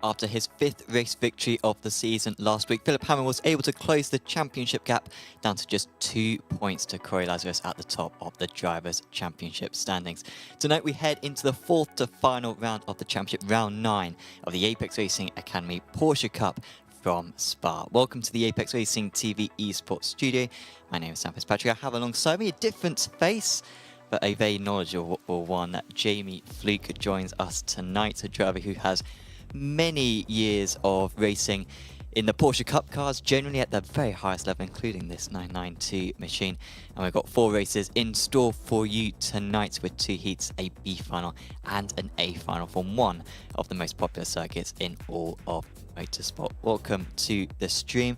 After his 5th race victory of the season last week, Philip Hammond was able to close the championship gap down to just 2 points to Corey Lazarus at the top of the Drivers' Championship standings. Tonight we head into the 4th to final round of the championship, round 9 of the Apex Racing Academy Porsche Cup from Spa. Welcome to the Apex Racing TV esports studio. My name is Sam Fitzpatrick. I have alongside me a different face, but a very knowledgeable one. Jamie Fluke joins us tonight, a driver who has many years of racing in the Porsche Cup cars, generally at the very highest level, including this 992 machine. And we've got 4 races in store for you tonight, with 2 heats, a B final and an A final from one of the most popular circuits in all of motorsport. Welcome to the stream.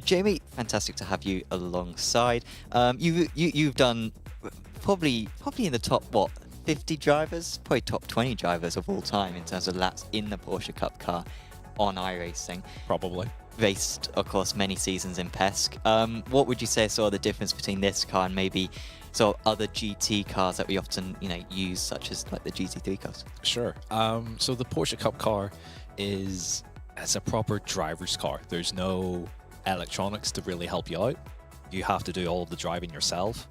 Jamie, fantastic to have you alongside. You've done probably in the top, what, 50 drivers, probably top 20 drivers of all time in terms of laps in the Porsche Cup car on iRacing. Probably. Raced, of course, many seasons in PESC. What would you say is sort of the difference between this car and maybe sort of other GT cars that we often, use, such as like the GT3 cars? Sure. So the Porsche Cup car is a proper driver's car. There's no electronics to really help you out. You have to do all of the driving yourself.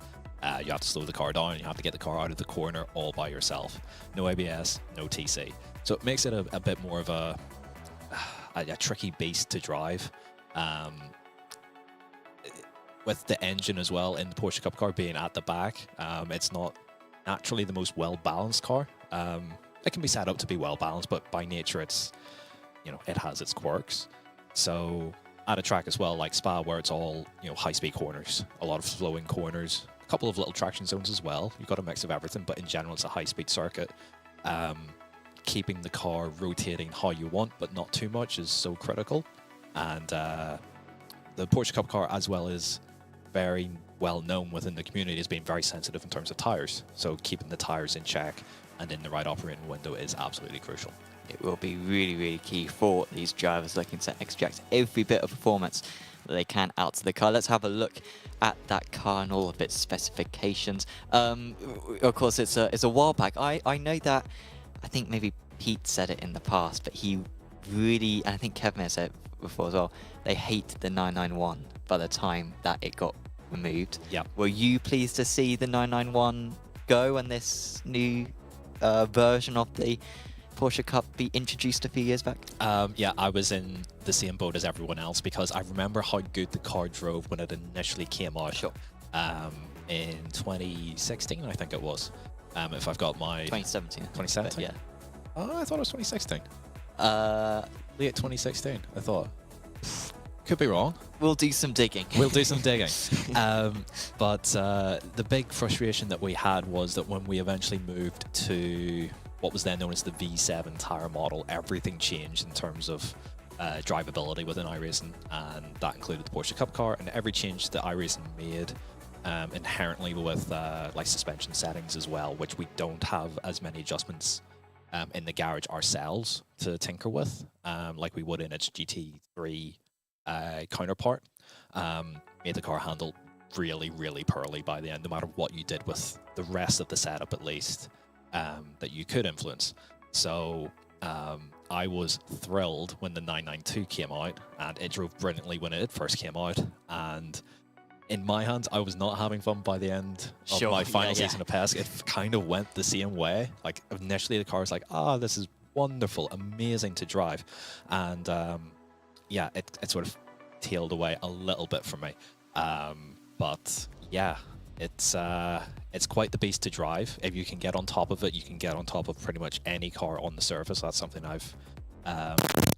You have to slow the car down, you have to get the car out of the corner all by yourself. No ABS, no TC. So it makes it a bit more of a tricky beast to drive. With the engine as well in the Porsche Cup car being at the back, it's not naturally the most well-balanced car. It can be set up to be well-balanced, but by nature it's, it has its quirks. So at a track as well, like Spa, where it's all, high-speed corners, a lot of flowing corners, a couple of little traction zones as well. You've got a mix of everything, but in general, it's a high-speed circuit. Keeping the car rotating how you want, but not too much, is so critical. And the Porsche Cup car, as well, is very well known within the community as being very sensitive in terms of tires. So keeping the tires in check and in the right operating window is absolutely crucial. It will be really, really key for these drivers looking to extract every bit of performance that they can out to the car. Let's have a look at that car and all of its specifications. Of course, it's a while back. I know that, I think maybe Pete said it in the past, but he really, and I think Kevin has said it before as well, they hated the 991 by the time that it got removed. Yeah. Were you pleased to see the 991 go and this new version of the Porsche Cup be introduced a few years back? Yeah, I was in the same boat as everyone else, because I remember how good the car drove when it initially came out. Sure. In 2016, I think it was. If I've got my... 2017. 2017? Yeah. Oh, I thought it was 2016. Late 2016, I thought. Could be wrong. We'll do some digging. We'll do some digging. But the big frustration that we had was that when we eventually moved to what was then known as the V7 tire model, everything changed in terms of drivability within iRacing, and that included the Porsche Cup car. And every change that iRacing made inherently with like suspension settings as well, which we don't have as many adjustments in the garage ourselves to tinker with, like we would in its GT3 counterpart, made the car handle really, really poorly by the end, no matter what you did with the rest of the setup, at least, that you could influence. So I was thrilled when the 992 came out, and it drove brilliantly when it first came out, and in my hands, I was not having fun by the end of my final season of PESC. It kind of went the same way. Like, initially the car was like, this is wonderful, amazing to drive. And yeah, it sort of tailed away a little bit for me. But yeah, it's quite the beast to drive. If you can get on top of it, you can get on top of pretty much any car on the surface. That's something I've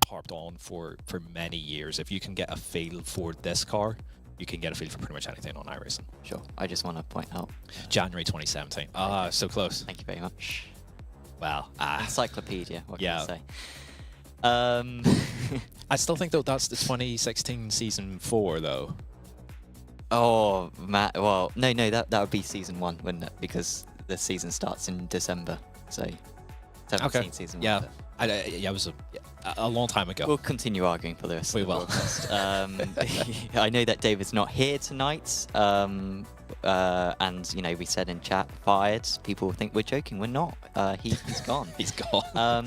harped on for many years. If you can get a feel for this car, you can get a feel for pretty much anything on iRacing. Sure. I just want to point out January 2017. So close. Thank you very much. Well, encyclopedia. What yeah. can I say? I still think though that's the 2016 season 4 though. Oh, Matt. Well, no, that would be season 1, wouldn't it? Because the season starts in December. So 17 season 1. Yeah. It was a long time ago. We'll continue arguing for the rest of the will. broadcast. I know that David's not here tonight, And, you know, we said in chat, fired. People think we're joking. We're not. He's gone. He's gone.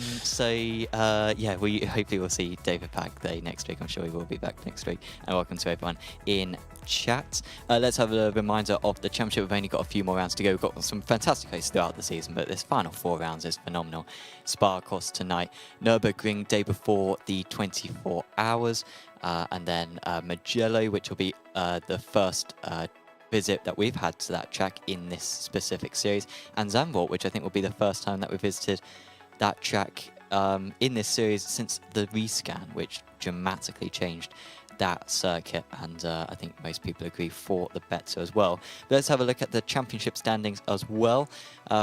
Yeah, we hopefully we'll see David back there next week. I'm sure he will be back next week. And welcome to everyone in chat. Let's have a reminder of the championship. We've only got a few more rounds to go. We've got some fantastic races throughout the season, but this final 4 rounds is phenomenal. Spa, of course, tonight. Nürburgring, day before the 24 hours. And then Mugello, which will be the first visit that we've had to that track in this specific series, and Zandvoort, which I think will be the first time that we visited that track in this series since the rescan, which dramatically changed that circuit, and I think most people agree for the better as well. But let's have a look at the championship standings as well.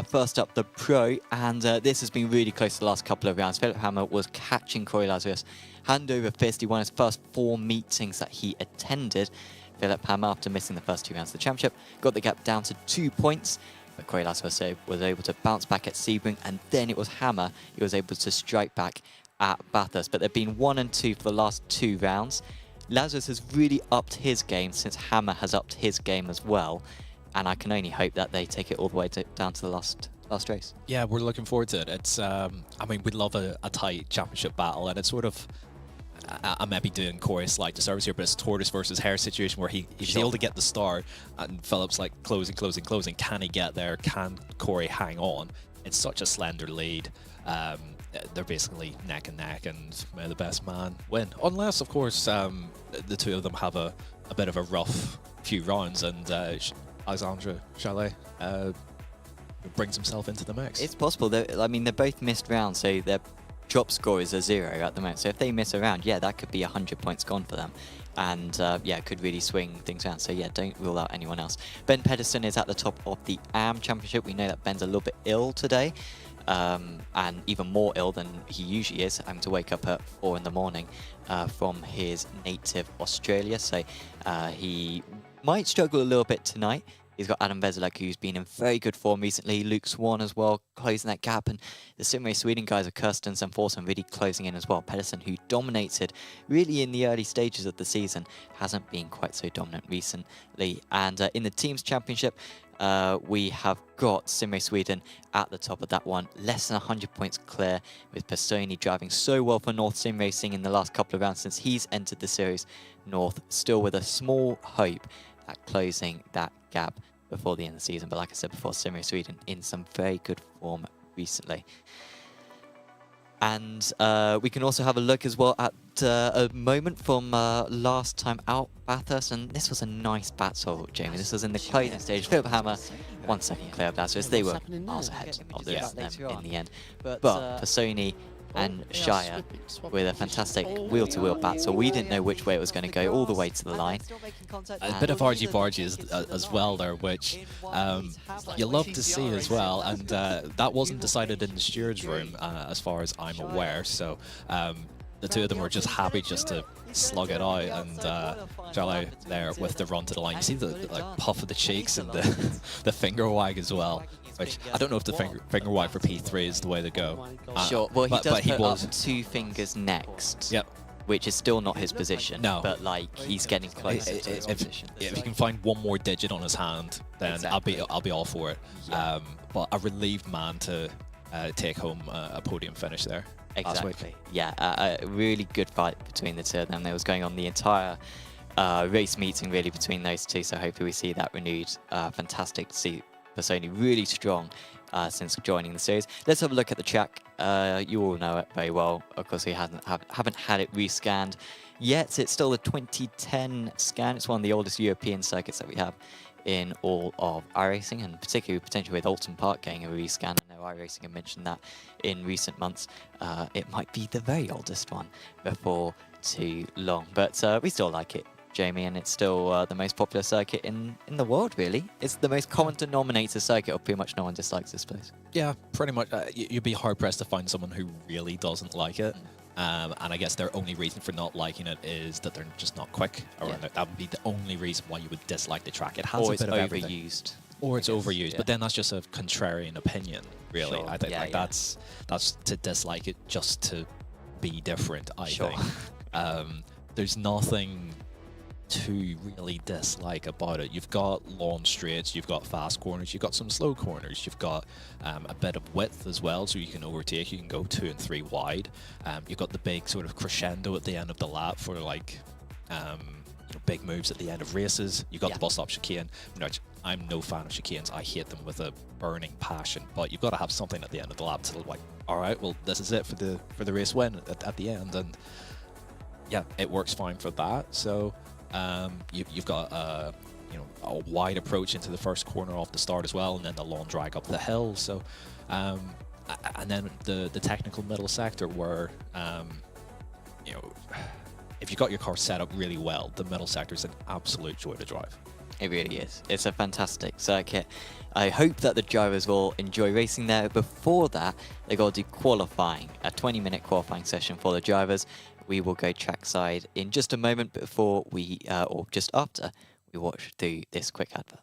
First up, the Pro, and this has been really close the last couple of rounds. Philip Hammer was catching Corey Lazarus hand over fist. He won his first 4 meetings that he attended. Philip Hammer, after missing the first 2 rounds of the championship, got the gap down to 2 points. But Corey Lazarus was able to bounce back at Sebring, and then it was Hammer who was able to strike back at Bathurst. But they've been 1 and 2 for the last 2 rounds. Lazarus has really upped his game since Hammer has upped his game as well. And I can only hope that they take it all the way down to the last race. Yeah, we're looking forward to it. It's, I mean, we'd love a tight championship battle, and it's sort of, I may be doing Corey a slight disservice here, but it's tortoise versus hare situation where he's able to get the start, and Philip's like closing. Can he get there? Can Corey hang on? It's such a slender lead. They're basically neck and neck, and may the best man win. Unless, of course, the two of them have a bit of a rough few rounds, and Alexandre Chalet brings himself into the mix. It's possible. I mean, they're both missed rounds, so their drop score is a 0 at the moment. So if they miss a round, yeah, that could be 100 points gone for them. And yeah, it could really swing things around. So yeah, don't rule out anyone else. Ben Pedersen is at the top of the AM Championship. We know that Ben's a little bit ill today. And even more ill than he usually is, having to wake up at 4 in the morning from his native Australia. So he might struggle a little bit tonight. He's got Adam Veselak, who's been in very good form recently. Luke Swan as well, closing that gap. And the Simray Sweden guys of Kirstens and Forsson really closing in as well. Pedersen, who dominated really in the early stages of the season, hasn't been quite so dominant recently. And in the Teams Championship, we have got Simray Sweden at the top of that one, less than 100 points clear, with Personi driving so well for North Sim Racing in the last couple of rounds since he's entered the series. North still with a small hope at closing that gap before the end of the season. But like I said before, Simray Sweden in some very good form recently. And we can also have a look as well at a moment from last time out, Bathurst, and this was a nice battle, Jamie. This was in the closing stage. Philip Hammer, 1 second clear of Lazarus. They were miles ahead of them in the end. But Personi and Shire with a fantastic wheel-to-wheel battle. We didn't know which way it was going to go all the way to the line. A bit of argy-bargy as well there, which you love to see as well. And that wasn't decided in the steward's room, as far as I'm aware. So the two of them were just happy just to slug it out, and Jarlo there with the run to the line. You see the like puff of the cheeks and the finger wag as well. Which I don't know if the finger wag for P3 is the way to go. Sure. Well, he does put up 2 fingers next. Yep. Which is still not his position. No. But like he's getting closer to his position. If he can find 1 more digit on his hand, then exactly. I'll be all for it. Yeah. But a relieved man to take home a podium finish there. Exactly. Yeah. A really good fight between the two of them. There was going on the entire race meeting really between those two. So hopefully we see that renewed. Fantastic to see Personi really strong since joining the series. Let's have a look at the track. You all know it very well. Of course, we haven't had it rescanned yet. It's still the 2010 scan. It's one of the oldest European circuits that we have in all of iRacing, and particularly potentially with Alton Park getting a rescan. I know iRacing have mentioned that in recent months. It might be the very oldest one before too long, but we still like it, Jamie, and it's still the most popular circuit in the world, really. It's the most common denominator circuit, or pretty much no one dislikes this place. Yeah, pretty much. You'd be hard-pressed to find someone who really doesn't like it. And I guess their only reason for not liking it is that they're just not quick around it. That would be the only reason why you would dislike the track. It has a bit of everything. Overused. Or it's overused, but then that's just a contrarian opinion, really. Sure. I think that's to dislike it just to be different, I think. There's nothing to really dislike about it. You've got long straights, you've got fast corners, you've got some slow corners, you've got a bit of width as well, so you can overtake, you can go 2 and 3 wide. You've got the big sort of crescendo at the end of the lap for like big moves at the end of races. You've got the bus stop chicane, which I'm no fan of chicanes. I hate them with a burning passion, but you've got to have something at the end of the lap to like, all right, well, this is it for the race win at the end. And yeah, it works fine for that. So you've got a wide approach into the first corner off the start as well, and then the long drag up the hill. So and then the technical middle sector where if you got your car set up really well, the middle sector is an absolute joy to drive. It really is. It's a fantastic circuit. I hope that the drivers will enjoy racing there. Before that, they got to do qualifying, a 20-minute qualifying session for the drivers. We will go trackside in just a moment before we, or just after, we watch through this quick advert.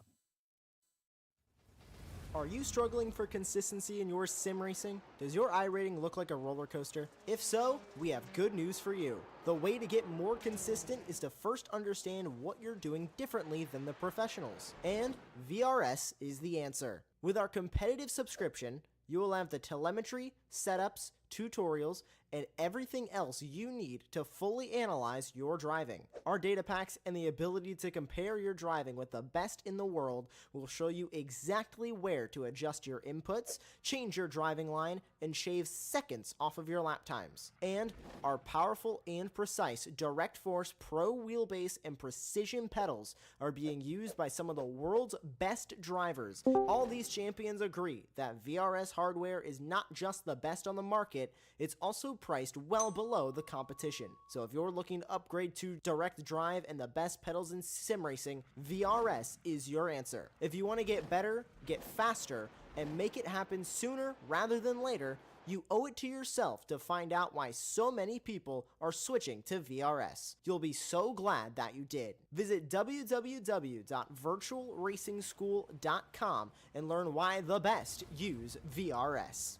Are you struggling for consistency in your sim racing? Does your iRating look like a roller coaster? If so, we have good news for you. The way to get more consistent is to first understand what you're doing differently than the professionals. And VRS is the answer. With our competitive subscription, you will have the telemetry, setups, tutorials, and everything else you need to fully analyze your driving. Our data packs and the ability to compare your driving with the best in the world will show you exactly where to adjust your inputs, change your driving line, and shave seconds off of your lap times. And our powerful and precise Direct Force Pro wheelbase and precision pedals are being used by some of the world's best drivers. All these champions agree that VRS hardware is not just the best on the market, it's also priced well below the competition. So if you're looking to upgrade to direct drive and the best pedals in sim racing, VRS is your answer. If you want to get better, get faster, and make it happen sooner rather than later, you owe it to yourself to find out why so many people are switching to VRS. You'll be so glad that you did. Visit www.virtualracingschool.com and learn why the best use VRS.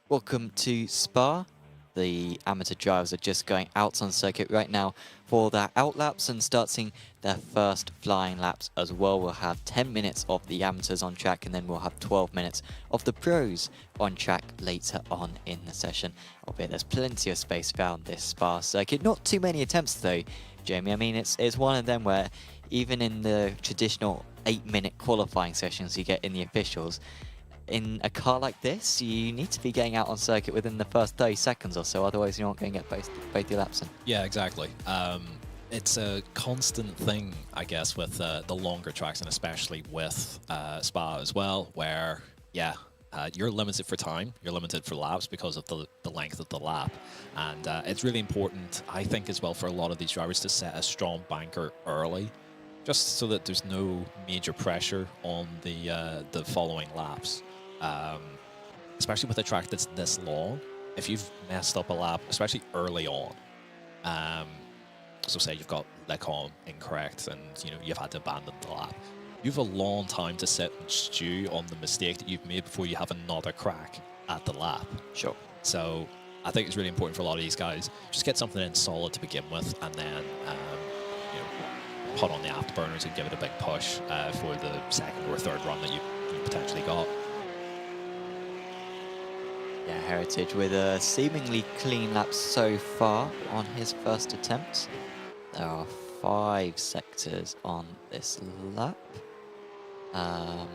Welcome to Spa. The amateur drivers are just going out on circuit right now for their out laps and starting their first flying laps as well. We'll have 10 minutes of the amateurs on track, and then we'll have 12 minutes of the pros on track later on in the session. Albeit there's plenty of space around this Spa circuit. Not too many attempts though, Jamie. I mean, it's one of them where even in the traditional 8-minute qualifying sessions you get in the officials, in a car like this, you need to be getting out on circuit within the first 30 seconds or so, otherwise you're not going to get both your laps in. Yeah, exactly. It's a constant thing, I guess, with the longer tracks, and especially with Spa as well, where, yeah, you're limited for time, you're limited for laps because of the length of the lap. And it's really important, I think, as well, for a lot of these drivers to set a strong banker early, just so that there's no major pressure on the following laps. Especially with a track that's this long, if you've messed up a lap, especially early on, so say you've got Lecon incorrect and you've had to abandon the lap, you have a long time to sit and stew on the mistake that you've made before you have another crack at the lap. Sure. So I think it's really important for a lot of these guys, just get something in solid to begin with, and then put on the afterburners and give it a big push for the second or third run that you potentially got. Yeah, Heritage with a seemingly clean lap so far on his first attempt. There are 5 sectors on this lap. Yeah,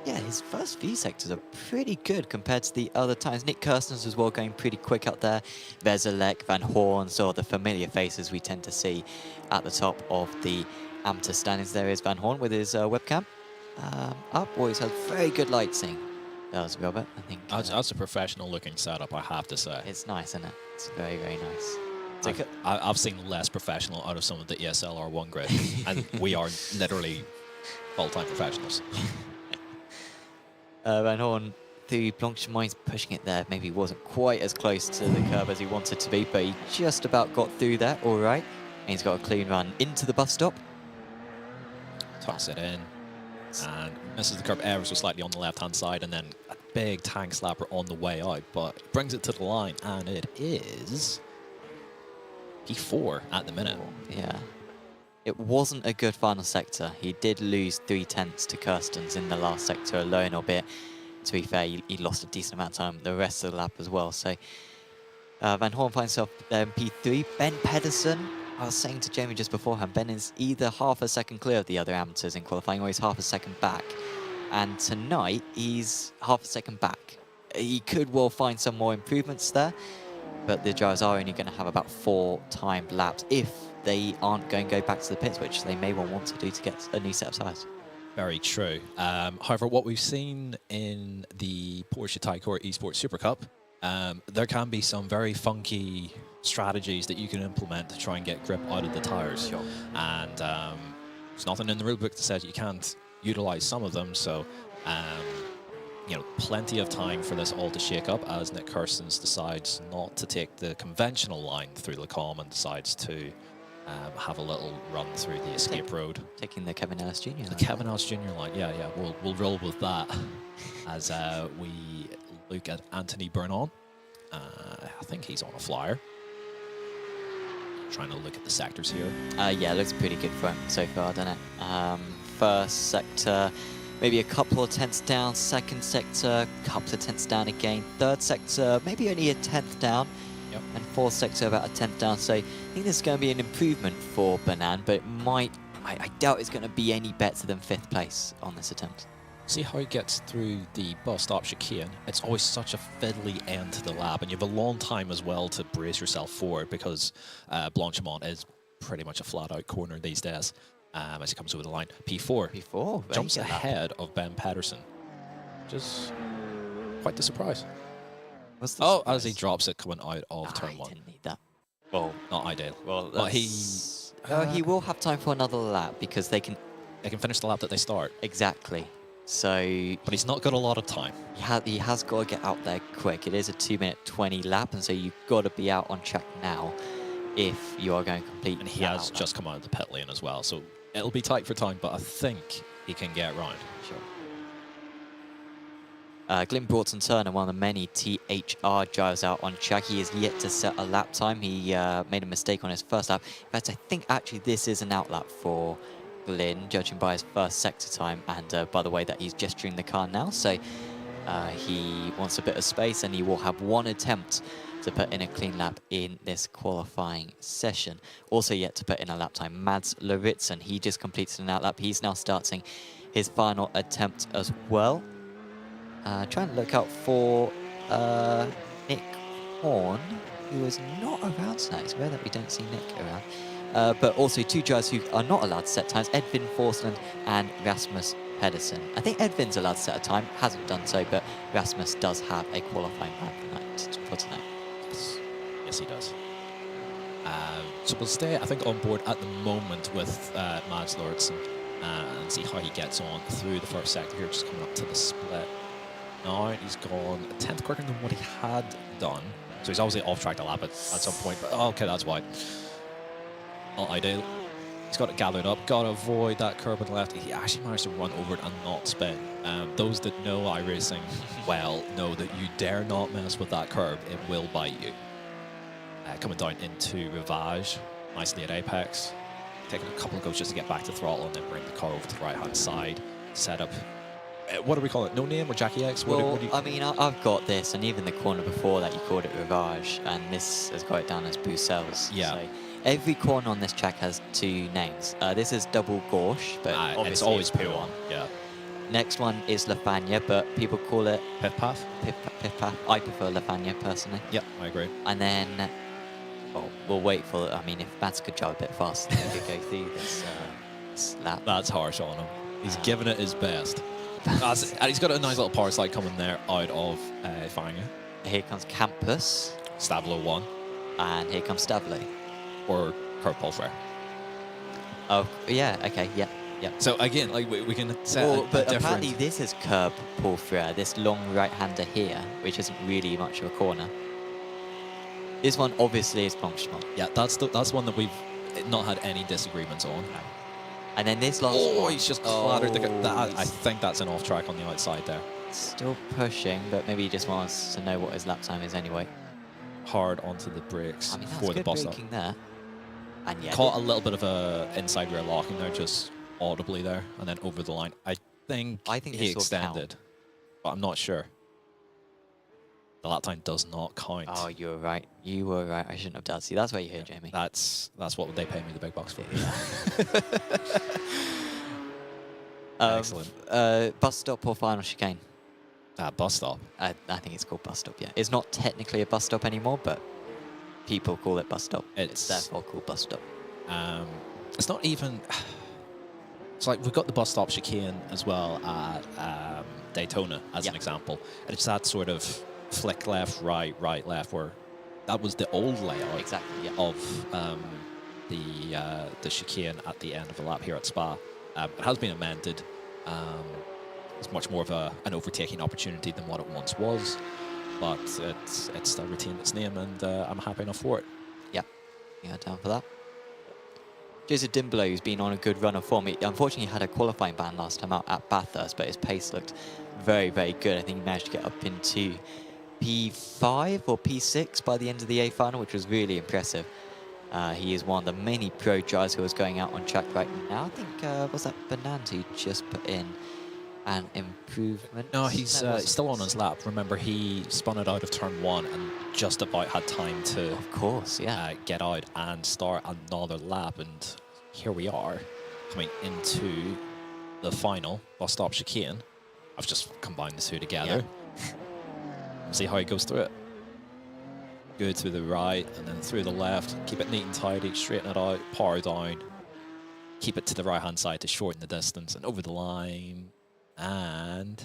his first few sectors are pretty good compared to the other times. Nick Kirsten's as well going pretty quick up there. Veselek, Van Horn, so the familiar faces we tend to see at the top of the amateur standings. There is Van Horn with his webcam up. Always has very good lighting. Does Robert, I think. That's a professional looking setup, I have to say. It's nice, isn't it? It's very, very nice. I've seen less professional out of some of the ESL R1 grid, and we are literally full-time professionals. Van Horn, the Blanchemont pushing it there. Maybe wasn't quite as close to the curb as he wanted to be, but he just about got through that, all right. And he's got a clean run into the bus stop. Tucks it in and misses the curb ever so slightly on the left-hand side, and then big tank slapper on the way out, but brings it to the line, and it is P4 at the minute. Yeah. It wasn't a good final sector. He did lose 3/10 to Kirstens in the last sector alone, albeit, to be fair, he lost a decent amount of time the rest of the lap as well. So Van Horn finds himself in P3. Ben Pedersen, I was saying to Jamie just beforehand, Ben is either half a second clear of the other amateurs in qualifying, or he's half a second back. And tonight, he's half a second back. He could well find some more improvements there, but the drivers are only going to have about 4 timed laps if they aren't going to go back to the pits, which they may well want to do to get a new set of tyres. Very true. However, what we've seen in the Porsche Tycor Esports Super Cup, there can be some very funky strategies that you can implement to try and get grip out of the tyres. Sure. And there's nothing in the rulebook that says you can't utilize some of them, so you know, plenty of time for this all to shake up as Nick Kirstens decides not to take the conventional line through Lacombe and decides to have a little run through the escape road. Taking the Kevin Ellis Jr. The Kevin Ellis Jr. line, yeah, we'll roll with that as we look at Anthony Bernon. I think he's on a flyer. Trying to look at the sectors here. Yeah, it looks pretty good for him so far, doesn't it? First sector, maybe a couple of tenths down. Second sector, a couple of tenths down again. Third sector, maybe only a tenth down. Yep. And fourth sector, about a tenth down. So I think this is going to be an improvement for Bernon, but it might, I doubt it's going to be any better than 5th place on this attempt. See how he gets through the bus stop chicane. It's always such a fiddly end to the lap, and you have a long time as well to brace yourself for it because Blanchimont is pretty much a flat-out corner these days as he comes over the line. P4. P4. Jumps ahead of Ben Pedersen. Just quite the surprise. What's the Oh, surprise? as he drops it coming out of turn he 1. didn't need that. Well, Not ideal. well, But he will have time for another lap because they can... They can finish the lap that they start, Exactly. So but he's not got a lot of time. he has got to get out there quick. It is a 2-minute 20 lap, and so you've got to be out on track now if you are going to complete. And he that has outlap. just come out of the pit lane as well, so it'll be tight for time, but I think he can get round. Sure. Glyn Broughton Turner, one of the many THR drivers out on track. He is yet to set a lap time. He made a mistake on his first lap. In fact, I think actually this is an outlap for Glyn, judging by his first sector time, and by the way that he's gesturing the car now. So he wants a bit of space, and he will have 1 attempt to put in a clean lap in this qualifying session. Also yet to put in a lap time, Mads Lauritsen. He just completed an outlap. He's now starting his final attempt as well. Trying to look out for Nick Horn, who is not around tonight. It's rare that we don't see Nick around. But also 2 drivers who are not allowed to set times, Edvin Forsland and Rasmus Pedersen. I think Edvin's allowed to set a time, hasn't done so, but Rasmus does have a qualifying lap for tonight. Yes, he does. So we'll stay, I think, on board at the moment with Mads Lauritsen and see how he gets on through the first sector here, just coming up to the split. Now he's gone a tenth quicker than what he had done. So he's obviously off track the lap at some point, but okay, that's why. Not ideal. He's got it gathered up, got to avoid that curb on the left. He actually managed to run over it and not spin. Those that know iRacing well know that you dare not mess with that curb, it will bite you. Coming down into Rivage, nicely at apex. Taking a couple of goes just to get back to throttle and then bring the car over to the right-hand side. Set up, what do we call it, no name or Jackie X? Well, I mean, I've got this, and even the corner before that, you called it Rivage, and this has got it down as Bruxelles. Yeah. So every corner on this track has 2 names. This is Double Gauche, but it's always P1. P1. Yeah. Next one is Lafanya, but people call it Piff Path? Piff Path. I prefer Lafanya personally. Yep, I agree. And then, well, we'll wait for, I mean, if Mads could drive a bit faster, he could go through this lap. That's harsh on him. He's given it his best. And he's got a nice little power slide coming there out of Fanga. Here comes Campus, Stavlo 1. and here comes Stavlo. Or Kurt Polfrey. Oh, yeah, okay, yeah. So again, like we can set Well, a but different... apparently this is curb Paul Freire, this long right-hander here, which isn't really much of a corner. This one obviously is Blanchimont. Yeah, that's one that we've not had any disagreements on. And then this last one. He's just clattered the... I think that's an off-track on the outside there. Still pushing, but maybe he just wants to know what his lap time is anyway. Hard onto the brakes I mean, that's for the good bus stop. braking there. And yeah, Caught a little bit of a inside rear lock in there, just audibly there, and then over the line. I think he this will count. extended, but I'm not sure. The lap time does not count. Oh, you were right. You were right. I shouldn't have done. See, that's why you're here, Jamie. That's what they pay me the big bucks for. Excellent. Bus stop or final chicane? Bus stop. I think it's called bus stop, yeah. It's not technically a bus stop anymore, but people call it bus stop. It's therefore called bus stop. It's not even... It's like we've got the bus stop chicane as well at Daytona, as an example. And it's that sort of flick left, right, right, left, where that was the old layout of the chicane at the end of the lap here at Spa. It has been amended. It's much more of an overtaking opportunity than what it once was, but it's still retained its name, and I'm happy enough for it. Yeah, down for that. Joseph Dimbolo, who's been on a good run of form, he unfortunately had a qualifying ban last time out at Bathurst, but his pace looked very, very good. I think he managed to get up into P5 or P6 by the end of the A final, which was really impressive. He is one of the many pro drivers who is going out on track right now. I think, was that Bernard who just put in an improvement? No, he's still on his lap. Remember, he spun it out of turn 1 and just about had time to, of course, get out and start another lap. And here we are, coming into the final bus stop chicane. I've just combined the two together. See how he goes through it. Good through the right and then through the left. Keep it neat and tidy, straighten it out, power down. Keep it to the right-hand side to shorten the distance and over the line. And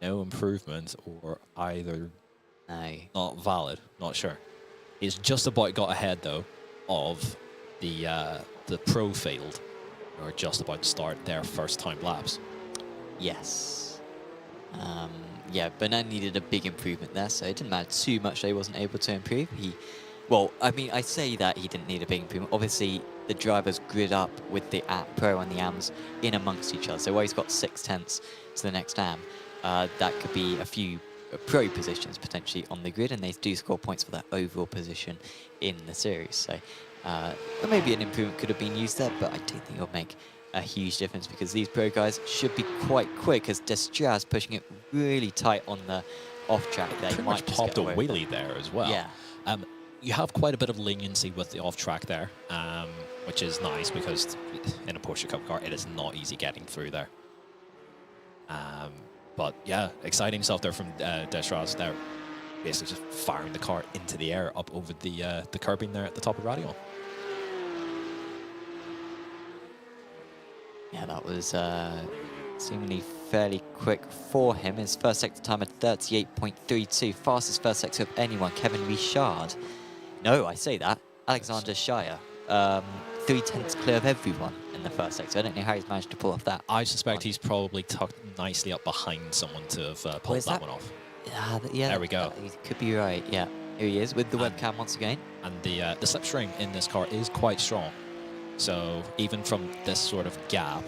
no improvement, or either not valid, not sure. He's just about got ahead though of the pro field, who are just about to start their first time laps. Yes. Yeah, Bernard needed a big improvement there, so it didn't matter too much that he wasn't able to improve. Well, I mean, I say that he didn't need a big improvement. Obviously, the drivers grid up with the Pro and the AMs in amongst each other. So while he's got 6/10 to the next AM, that could be a few Pro positions potentially on the grid, and they do score points for that overall position in the series. So maybe an improvement could have been used there, but I don't think it'll make a huge difference because these Pro guys should be quite quick, as Destraz pushing it really tight on the off-track there. Pretty much popped a wheelie there as well. Yeah. You have quite a bit of leniency with the off-track there, which is nice because in a Porsche Cup car, it is not easy getting through there. But yeah, exciting stuff there from Destraz there. Basically just firing the car into the air up over the curbing there at the top of Radio. Yeah, that was seemingly fairly quick for him. His first sector time at 38.32, fastest first sector of anyone. Kevin Richard. No, I say that. Alexander Shire. 3/10 clear of everyone in the first sector. I don't know how he's managed to pull off that. I suspect he's probably tucked nicely up behind someone to have pulled that one off. Yeah, there we go. You could be right, yeah. Here he is with the webcam once again. And the slipstream in this car is quite strong. So even from this sort of gap...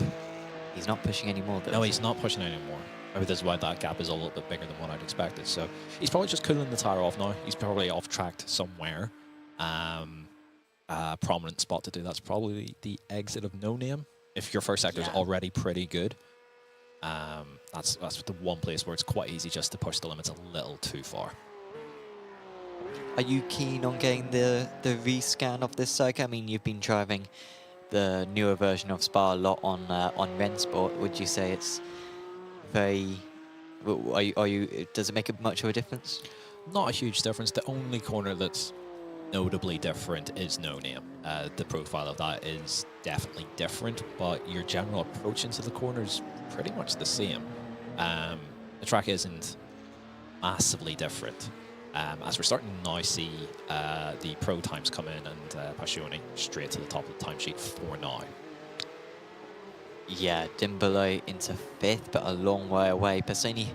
He's not pushing anymore, though. No, he's not pushing anymore. Maybe that's why that gap is a little bit bigger than what I'd expected. So he's probably just cooling the tyre off now. He's probably off-tracked somewhere. A prominent spot to do that's probably the exit of No Name. If your first sector is already pretty good, that's the one place where it's quite easy just to push the limits a little too far. Are you keen on getting the rescan of this circuit? I mean, you've been driving the newer version of Spa a lot on Rennsport. Would you say it's very... Are you? Does it make much of a difference? Not a huge difference. The only corner that's notably different is No Name. The profile of that is definitely different, but your general approach into the corner is pretty much the same. The track isn't massively different. As we're starting to now see the pro times come in, and Passione straight to the top of the timesheet for now. Yeah, Dimbolo into 5th, but a long way away. Passione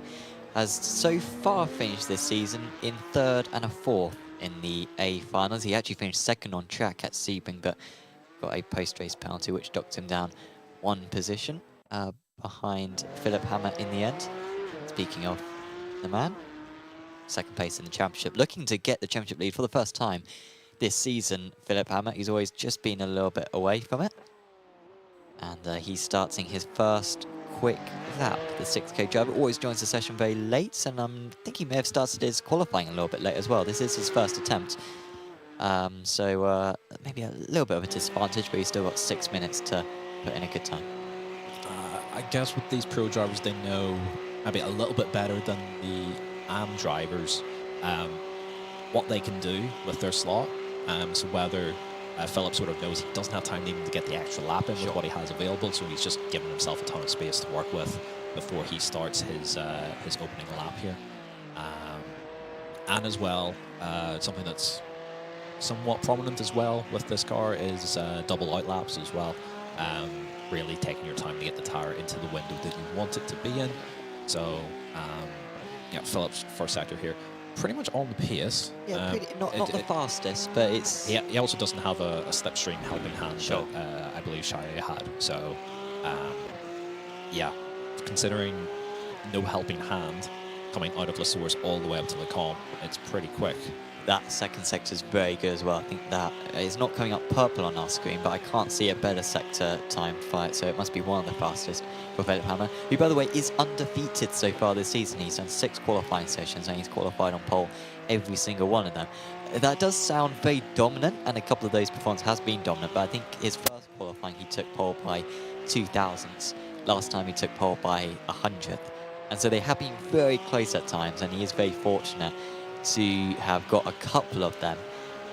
has so far finished this season in 3rd and a 4th in the A finals. He actually finished 2nd on track at Sebring, but got a post-race penalty which knocked him down 1 position behind Philip Hammer in the end. Speaking of the man, second place in the championship, looking to get the championship lead for the first time this season. Philip Hammer, he's always just been a little bit away from it. And he's starting his first quick lap. The 6K driver always joins the session very late, and I think he may have started his qualifying a little bit late as well. This is his first attempt. So maybe a little bit of a disadvantage, but he's still got 6 minutes to put in a good time. I guess with these pro drivers, they know maybe a little bit better than the AM drivers what they can do with their slot. So whether Philip sort of knows he doesn't have time even to get the extra lap in with what he has available, so he's just giving himself a ton of space to work with before he starts his opening lap here. And as well, something that's somewhat prominent as well with this car is double out laps as well. Really taking your time to get the tire into the window that you want it to be in. So, yeah, Philip's first sector here, pretty much on the pace. Yeah, not the fastest, but it's... Yeah, he also doesn't have a slipstream helping hand that I believe Shire had. So, yeah, considering no helping hand coming out of La Source all the way up to Le Combe, it's pretty quick. That second sector is very good as well. I think that is not coming up purple on our screen, but I can't see a better sector time fight, so it must be one of the fastest for Philip Hammer, who, by the way, is undefeated so far this season. He's done 6 qualifying sessions, and he's qualified on pole every single one of them. That does sound very dominant, and a couple of those performances has been dominant, but I think his first qualifying, he took pole by 2,000ths. Last time he took pole by 100th. And so they have been very close at times, and he is very fortunate to have got a couple of them,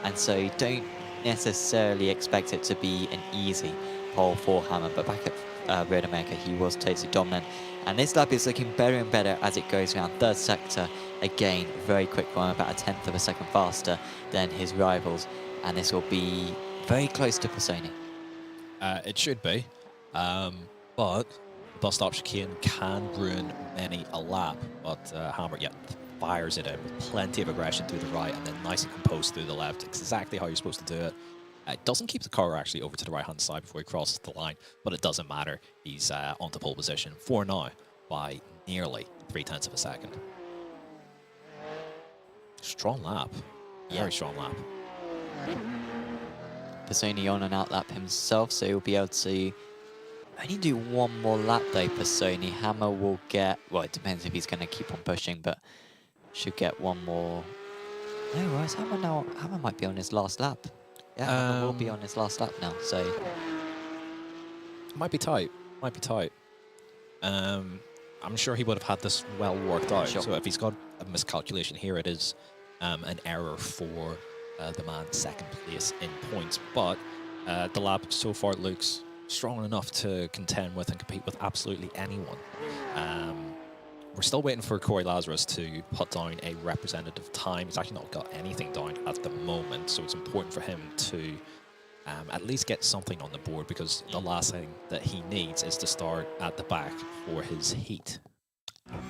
and so don't necessarily expect it to be an easy pole for Hammer. But back at Red America, he was totally dominant, and this lap is looking better and better as it goes around. Third sector, again, very quick one, about a 1/10 of a second faster than his rivals, and this will be very close to Pisoni. It should be, but bus stop chicane can ruin many a lap, but Hammer, yeah, fires it in with plenty of aggression through the right and then nice and composed through the left. Exactly how you're supposed to do it. It doesn't keep the car actually over to the right-hand side before he crosses the line, but it doesn't matter. He's onto pole position for now by nearly 0.3 of a second. Strong lap. Very strong lap. Pisoni on an outlap himself, so he'll be able to only do one more lap though, Pisoni. Hammer will get, well, it depends if he's going to keep on pushing, but should get one more. No, right, Hammer now. Hammer might be on his last lap. Yeah, Hammer will be on his last lap now, so. Might be tight. Might be tight. I'm sure he would have had this well worked out. Sure. So if he's got a miscalculation here, it is an error for the man second place in points. But the lap so far looks strong enough to contend with and compete with absolutely anyone. We're still waiting for Corey Lazarus to put down a representative time. He's actually not got anything down at the moment, so it's important for him to at least get something on the board, because the last thing that he needs is to start at the back for his heat.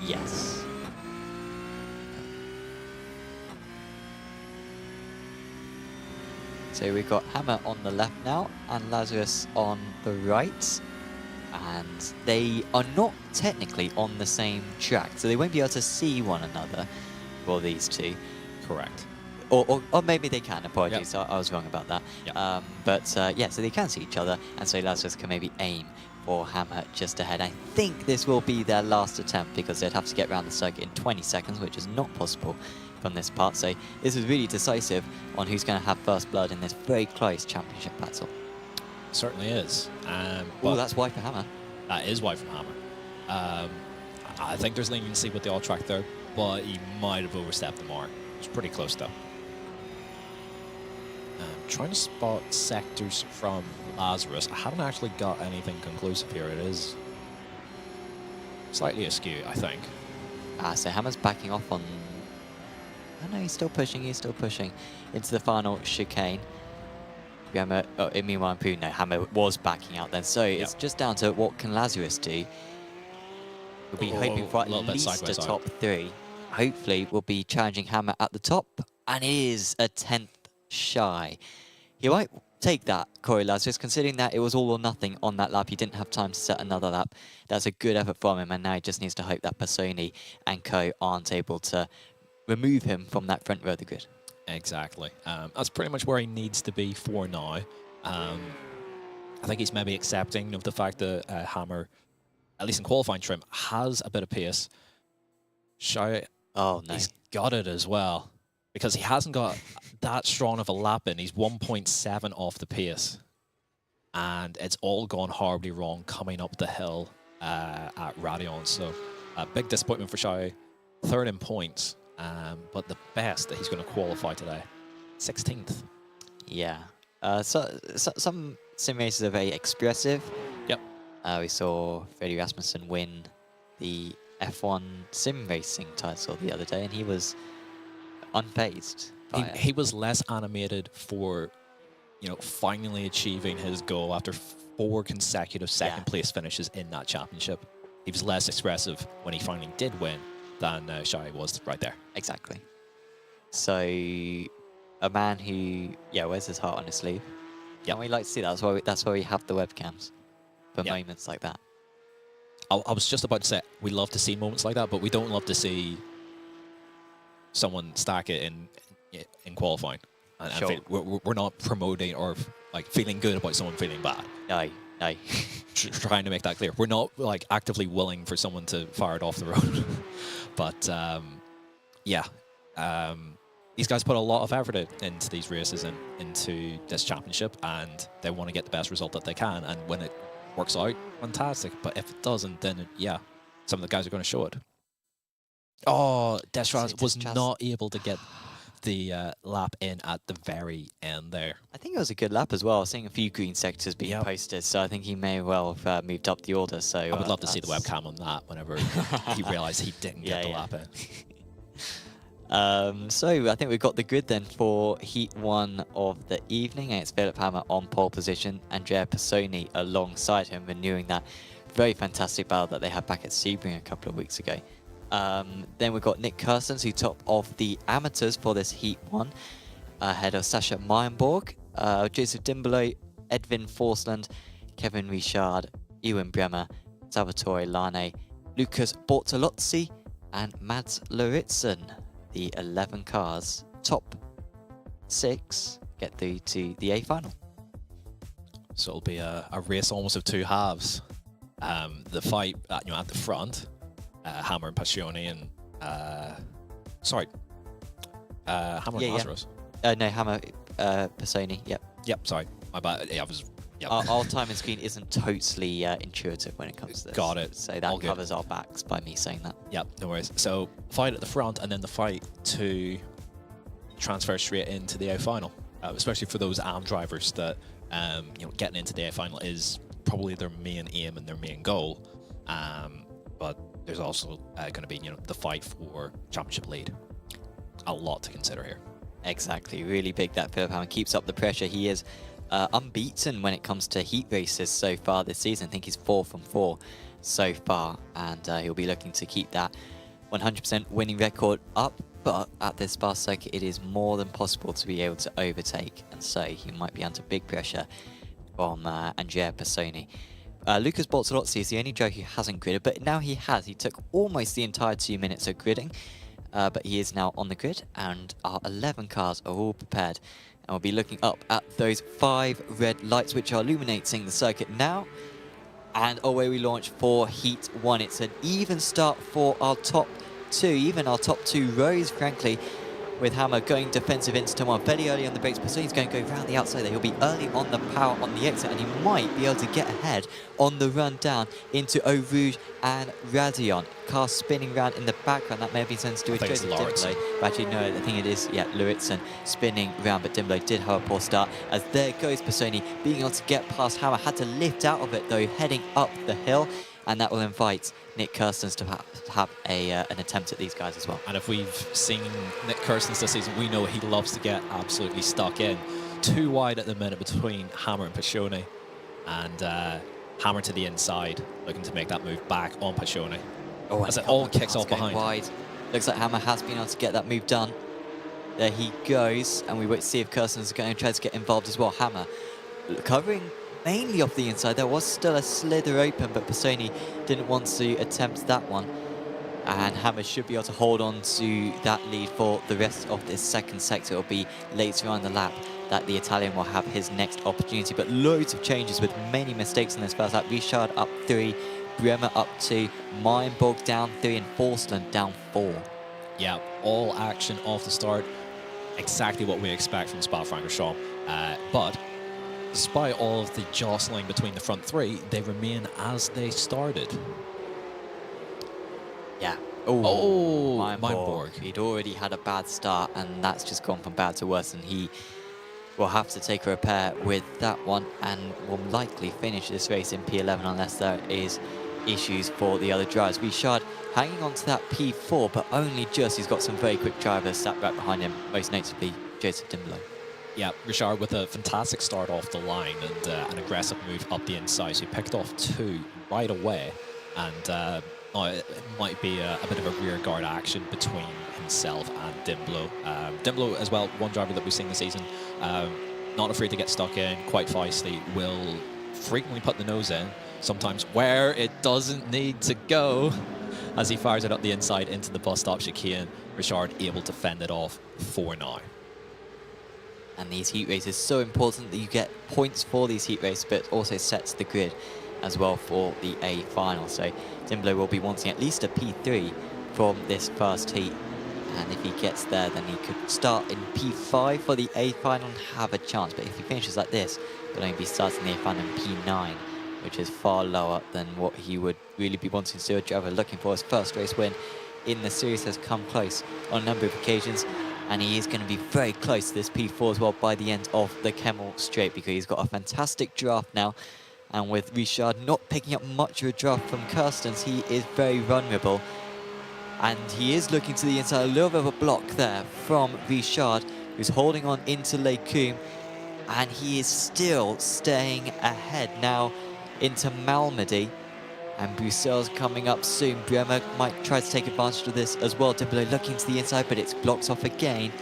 Yes. So we've got Hammer on the left now and Lazarus on the right. And they are not technically on the same track, so they won't be able to see one another for these two. Correct. Or maybe they can, apologies, Yep. I was wrong about that. Yep. But yeah, so they can see each other, and so Lazarus can maybe aim for Hammer just ahead. I think this will be their last attempt, because they'd have to get around the circuit in 20 seconds, which is not possible from this part. So this is really decisive on who's going to have first blood in this very close championship battle. Certainly is. Oh, that's wide for Hammer. That is wide from Hammer. I think there's leniency with the all track there, but he might have overstepped the mark. It's pretty close though. Trying to spot sectors from Lazarus. I haven't actually got anything conclusive here. It is slightly askew, I think. So Hammer's backing off on... Oh no, he's still pushing into the final chicane. Hammer, meanwhile, no, Hammer was backing out then, so it's just down to what can Lazarus do. We'll be hoping for at least a top 3. Hopefully, we'll be challenging Hammer at the top, and it is a 10th shy. He might take that, Corey Lazarus, considering that it was all or nothing on that lap. He didn't have time to set another lap. That's a good effort from him, and now he just needs to hope that Passoni and co aren't able to remove him from that front row of the grid. Exactly. That's pretty much where he needs to be for now. I think he's maybe accepting of the fact that Hammer, at least in qualifying trim, has a bit of pace. Oh, no. He's got it as well, because he hasn't got that strong of a lap in. He's 1.7 off the pace, and it's all gone horribly wrong coming up the hill at Radion. So a big disappointment for Shao. Third in points, but the best that he's going to qualify today, 16th. Yeah. So some sim races are very expressive. Yep. We saw Freddie Rasmussen win the F1 sim racing title the other day, and he was unfazed. He was less animated for, finally achieving his goal after 4 consecutive second place finishes in that championship. He was less expressive when he finally did win than Shai was right there. Exactly. So, a man who, wears his heart on his sleeve. Yeah, and we like to see that. That's why we have the webcams for moments like that. I was just about to say, we love to see moments like that, but we don't love to see someone stack it in qualifying. And Sure. we're not promoting or feeling good about someone feeling bad. No. Trying to make that clear. We're not actively willing for someone to fire it off the road. But these guys put a lot of effort into these races and into this championship, and they want to get the best result that they can. And when it works out, fantastic. But if it doesn't, then some of the guys are going to show it. Oh, Destraz was not able to get the lap in at the very end there. I think it was a good lap as well. I was seeing a few green sectors being posted, so I think he may well have moved up the order. So I would love to see the webcam on that whenever he realised he didn't get the lap in. So I think we've got the grid then for Heat 1 of the evening, and it's Philip Hammer on pole position, Andrea Passoni alongside him, renewing that very fantastic battle that they had back at Sebring a couple of weeks ago. Then we've got Nick Kerstens, who top of the amateurs for this Heat 1, ahead of Sasha Meyenborg, Joseph Dimbolo, Edwin Forsland, Kevin Richard, Ewan Bremer, Salvatore Lane, Lucas Bortolozzi, and Mads Lauritsen. The 11 cars, top 6, get through to the A final. So it'll be a race almost of two halves. The fight at the front, Hammer and Passione and Hammer and Lazarus. No, Hammer, Passoni. Yep. Sorry, my bad. Yeah, I was. Yep. Our timing screen isn't totally intuitive when it comes to this. Got it. So that covers our backs by me saying that. Yep, no worries. So fight at the front, and then the fight to transfer straight into the A final, especially for those AM drivers that getting into the A final is probably their main aim and their main goal. But there's also going to be the fight for championship lead. A lot to consider here. Exactly, really big that Philip Hammer keeps up the pressure. He is unbeaten when it comes to heat races so far this season. I think he's 4 from 4 so far, and he'll be looking to keep that 100% winning record up. But at this Spa circuit, it is more than possible to be able to overtake, and so he might be under big pressure from Andrea Passoni. Lucas Bortolozzi is the only driver who hasn't gridded, but now he has. He took almost the entire 2 minutes of gridding, but he is now on the grid, and our 11 cars are all prepared. And we'll be looking up at those 5 red lights which are illuminating the circuit now. And away we launch for Heat 1. It's an even start for our top 2, even our top 2 rows, frankly, with Hammer going defensive into turn 1 very early on the brakes. Passoni's going to go around the outside there. He'll be early on the power on the exit, and he might be able to get ahead on the run down into Eau Rouge and Radion. Car spinning around in the background. That may have been something to do with Joseph Dimbolo. But actually, no, I think it is, Lauritsen spinning around, but Dimbolo did have a poor start. As there goes Passoni, being able to get past Hammer. Had to lift out of it, though, heading up the hill. And that will invite Nick Kerstens to have an attempt at these guys as well. And if we've seen Nick Kerstens this season, we know he loves to get absolutely stuck in. 2 wide at the minute between Hammer and Passione. And Hammer to the inside, looking to make that move back on Passione. Oh, as it all kicks off behind. Wide. Looks like Hammer has been able to get that move done. There he goes, and we wait to see if Kerstens is going to try to get involved as well. Hammer covering mainly off the inside. There was still a slither open, but Pisoni didn't want to attempt that one. And Hammer should be able to hold on to that lead for the rest of this second sector. It'll be later on the lap that the Italian will have his next opportunity. But loads of changes with many mistakes in this first lap. Richard up 3, Bremer up 2, Meinborg down 3, and Forsland down 4. Yeah, all action off the start. Exactly what we expect from Spa-Francorchamps. But despite all of the jostling between the front three, they remain as they started. Yeah. Oh, Meinborg. He'd already had a bad start, and that's just gone from bad to worse, and he will have to take a repair with that one and will likely finish this race in P11 unless there is issues for the other drivers. Richard hanging on to that P4, but only just. He's got some very quick drivers sat right behind him, most notably Joseph Dimblo. Yeah, Richard with a fantastic start off the line and an aggressive move up the inside. So he picked off 2 right away, and it might be a bit of a rear guard action between himself and Dimblo. Dimblo as well, one driver that we've seen this season, not afraid to get stuck in, quite feisty, will frequently put the nose in, sometimes where it doesn't need to go, as he fires it up the inside into the bus stop chicane. Richard able to fend it off for now. And these heat races, so important that you get points for these heat races, but also sets the grid as well for the A final. So Dimblo will be wanting at least a P3 from this first heat. And if he gets there, then he could start in P5 for the A final and have a chance. But if he finishes like this, he'll only be starting the A final in P9, which is far lower than what he would really be wanting to do. A driver looking for his first race win in the series has come close on a number of occasions. And he is going to be very close to this P4 as well by the end of the Kemmel Straight, because he's got a fantastic draft now. And with Richard not picking up much of a draft from Kirstens, he is very vulnerable. And he is looking to the inside, a little bit of a block there from Richard, who's holding on into Lecumbe. And he is still staying ahead now into Malmedy. And Bruxelles coming up soon. Bremer might try to take advantage of this as well. Dimblo looking to the inside, but it's blocked off again.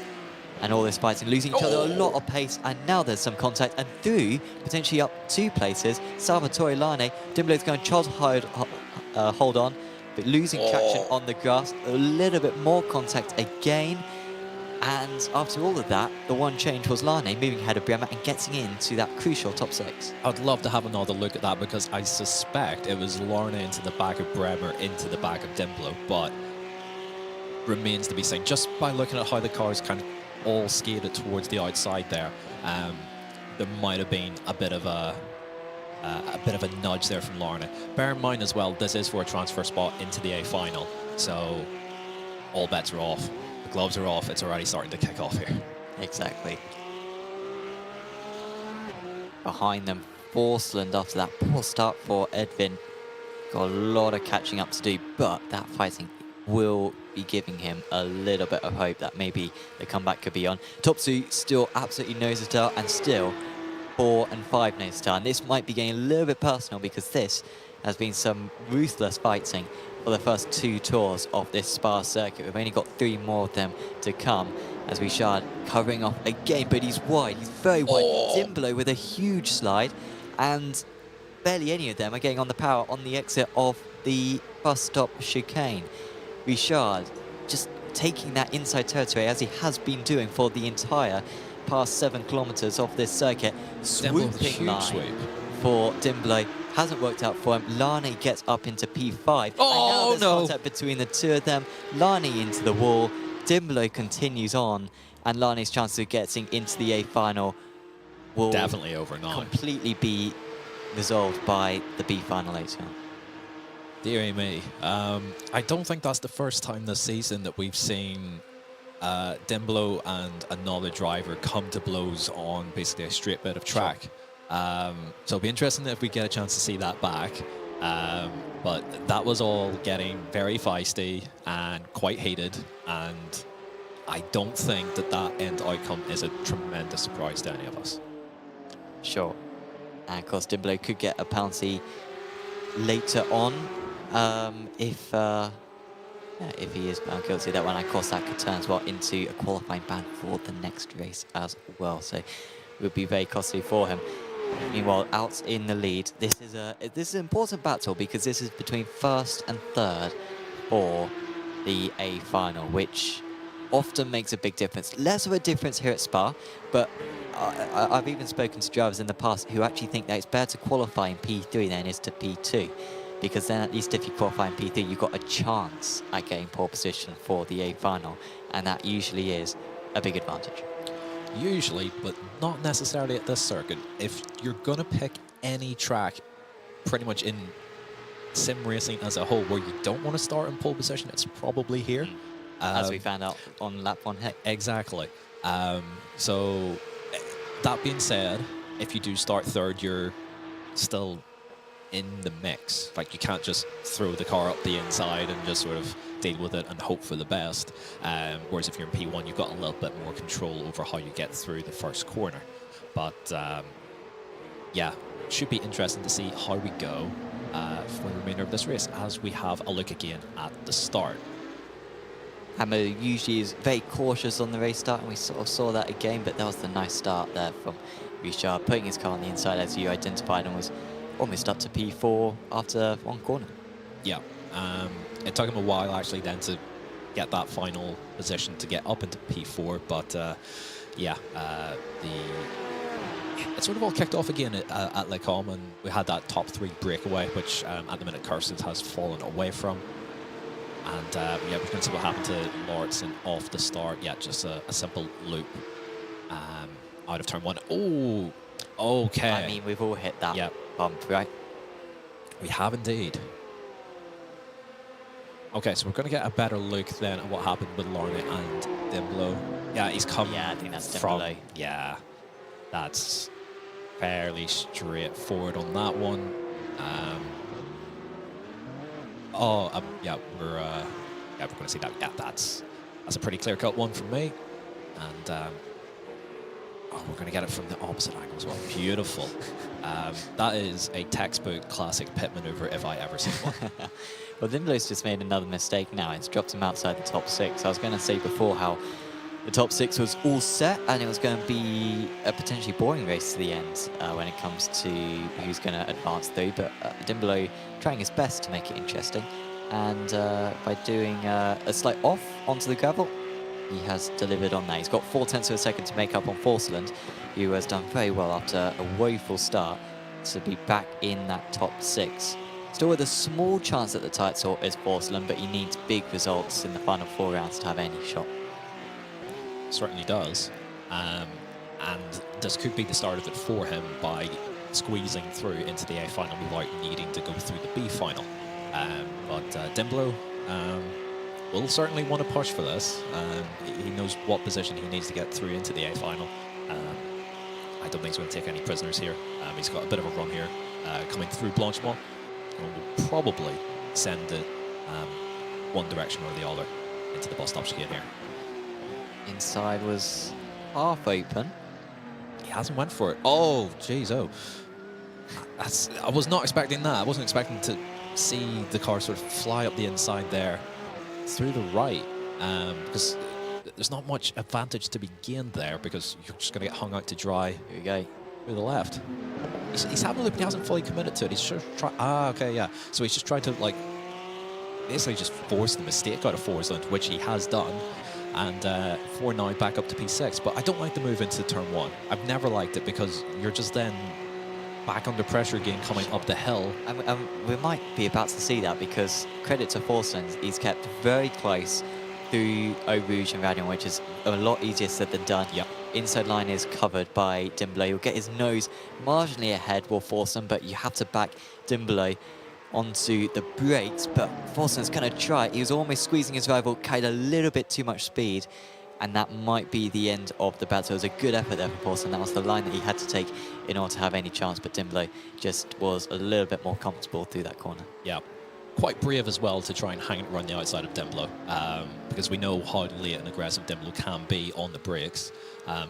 And all this fighting, losing each other a lot of pace. And now there's some contact. And through, potentially up 2 places, Salvatore Lane. Dimblo's going to try to hold on, but losing traction on the grass. A little bit more contact again. And after all of that, the one change was Lane moving ahead of Bremer and getting into that crucial top 6. I'd love to have another look at that, because I suspect it was Lorne into the back of Bremer, into the back of Dimblo, but remains to be seen. Just by looking at how the cars kind of all skated towards the outside there, there might have been a bit of a nudge there from Lorne. Bear in mind as well, this is for a transfer spot into the A final, so all bets are off. Gloves are off, it's already starting to kick off here. Exactly. Behind them, Forsland after that poor start for Edvin. Got a lot of catching up to do, but that fighting will be giving him a little bit of hope that maybe the comeback could be on. Top 2 still absolutely nose to tail, and still 4 and 5 nose to tail. And this might be getting a little bit personal, because this has been some ruthless fighting for the first 2 tours of this Spa circuit. We've only got 3 more of them to come, as Richard covering off again, but he's wide, he's very wide. Dimblo with a huge slide, and barely any of them are getting on the power on the exit of the bus stop chicane. Richard just taking that inside territory, as he has been doing for the entire past 7 kilometers of this circuit. Swooping line sweep for Dimblo. Hasn't worked out for him. Lane gets up into P5. Oh, and now there's contact between the 2 of them. Lane into the wall. Dimblo continues on. And Lane's chances of getting into the A final will definitely over now. Completely be resolved by the B final later on. Dear me. I don't think that's the first time this season that we've seen Dimblo and another driver come to blows on basically a straight bit of track. Sure. So it'll be interesting if we get a chance to see that back. But that was all getting very feisty and quite heated, and I don't think that that end outcome is a tremendous surprise to any of us. Sure. And of course, Dimblo could get a penalty later on if he is found guilty of that one. Of course, that could turn as well into a qualifying ban for the next race as well. So it would be very costly for him. Meanwhile, out in the lead, this is an important battle because this is between first and third for the A final, which often makes a big difference. Less of a difference here at Spa, but I've even spoken to drivers in the past who actually think that it's better to qualify in P3 than it is to P2, because then at least if you qualify in P3, you've got a chance at getting pole position for the A final, and that usually is a big advantage. Usually, but not necessarily at this circuit. If you're going to pick any track pretty much in sim racing as a whole where you don't want to start in pole position, it's probably here. As we found out on lap 1 here. Exactly. So that being said, if you do start third, you're still in the mix. Like, you can't just throw the car up the inside and just sort of deal with it and hope for the best. Whereas if you're in P1, you've got a little bit more control over how you get through the first corner. But yeah, should be interesting to see how we go for the remainder of this race as we have a look again at the start. Hammer usually is very cautious on the race start, and we sort of saw that again, but that was the nice start there from Richard, putting his car on the inside as you identified, and was almost up to P4 after one corner. Yeah, it took him a while actually then to get that final position to get up into P4, but yeah, it sort of all kicked off again at Le Combe, and we had that top 3 breakaway, which at the minute Kirsten has fallen away from. And yeah, we're going to see what happened to Lauritsen off the start. Yeah, just a simple loop out of turn 1. Oh, okay. I mean, we've all hit that bump, right? We have indeed. Okay, so we're going to get a better look then at what happened with Lorne and Dimblo. Yeah, he's come I think that's from... Dimblo. Yeah, that's fairly straightforward on that one. Yeah, we're going to see that. Yeah, that's a pretty clear-cut one from me. And we're going to get it from the opposite angle as well. Beautiful. That is a textbook classic pit maneuver if I ever seen one. Well, Dimblo's just made another mistake now. It's dropped him outside the top 6. I was going to say before how the top 6 was all set, and it was going to be a potentially boring race to the end when it comes to who's going to advance through. But Dimblo trying his best to make it interesting, and by doing a slight off onto the gravel, he has delivered on that. He's got 0.4 of a second to make up on Forsland, who has done very well after a woeful start to be back in that top 6. Still with a small chance at the title is Forsland, but he needs big results in the final 4 rounds to have any shot. Certainly does, and this could be the start of it for him by squeezing through into the A final without needing to go through the B final. But Dimblo will certainly want to push for this. He knows what position he needs to get through into the A final. I don't think he's going to take any prisoners here. He's got a bit of a run here coming through Blanchemont, and will probably send it one direction or the other into the bus stop chicane here. Inside was half open. He hasn't went for it. Oh, jeez, oh. I was not expecting that. I wasn't expecting to see the car sort of fly up the inside there through the right, because there's not much advantage to be gained there because you're just going to get hung out to dry. Here we go. Through the left. He's having a look, but he hasn't fully committed to it. He's just okay, yeah. So he's just tried to, like, basically just force the mistake out of Forsland, which he has done. And for now, back up to P6. But I don't like the move into turn 1. I've never liked it because you're just then back under pressure again coming up the hill. We might be about to see that because credit to Forsland, he's kept very close through Eau Rouge and Radion, which is a lot easier said than done. Yep. Inside line is covered by Dimblo. He'll get his nose marginally ahead will Forsland, but you have to back Dimblo onto the brakes, but Forsland's going to try. He was almost squeezing his rival, carried a little bit too much speed, and that might be the end of the battle. It was a good effort there for Forsland. That was the line that he had to take in order to have any chance, but Dimblo just was a little bit more comfortable through that corner. Yeah, quite brave as well to try and hang it around the outside of Dimblo, because we know how late and aggressive Dimblo can be on the brakes.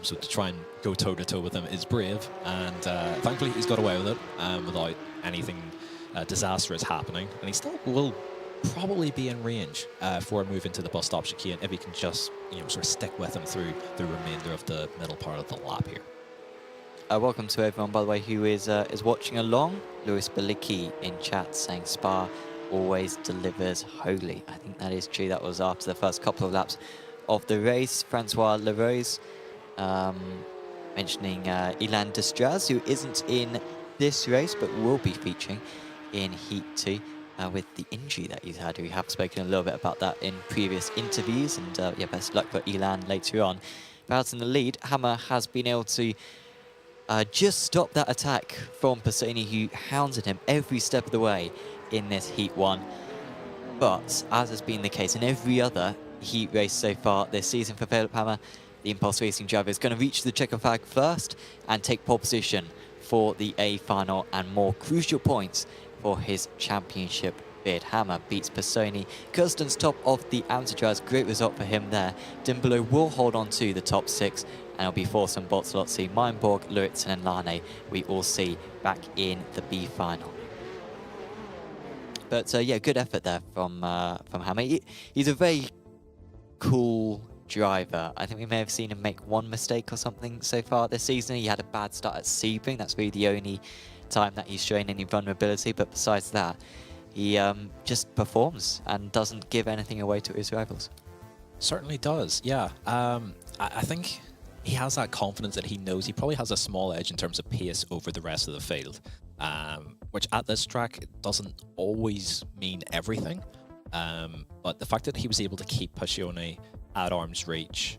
So to try and go toe-to-toe with him is brave, and thankfully he's got away with it without anything disastrous happening, and he still will probably be in range for a move into the bus stop chicane if he can just, sort of stick with him through the remainder of the middle part of the lap here. welcome to everyone, by the way, who is watching along. Lewis Belicki in chat saying Spa always delivers wholly. I think that is true. That was after the first couple of laps of the race. Francois Larose mentioning Ilan Destraz, who isn't in this race but will be featuring in Heat 2 with the injury that he's had. We have spoken a little bit about that in previous interviews, and yeah, best luck for Ilan later on. But out in the lead, Hammer has been able to just stop that attack from Pisoni, who hounded him every step of the way in this Heat 1. But, as has been the case in every other Heat race so far this season for Philip Hammer, the Impulse Racing driver is going to reach the checker flag first and take pole position for the A final and more crucial points for his championship bid. Hammer beats Pisoni. Kirsten's top of the amateur drivers, great result for him there. Dimbolo will hold on to the top 6, and it'll be Forsman, Boltzlotzi, Meinborg, Luritz and Lane we all see back in the B final. But yeah, good effort there from Hammer. He's a very cool driver. I think we may have seen him make one mistake or something so far this season. He had a bad start at Sebring. That's really the only time that he's shown any vulnerability, but besides that, he just performs and doesn't give anything away to his rivals. Certainly does, yeah. I think he has that confidence that he knows he probably has a small edge in terms of pace over the rest of the field, which at this track doesn't always mean everything. But the fact that he was able to keep Pisoni at arm's reach,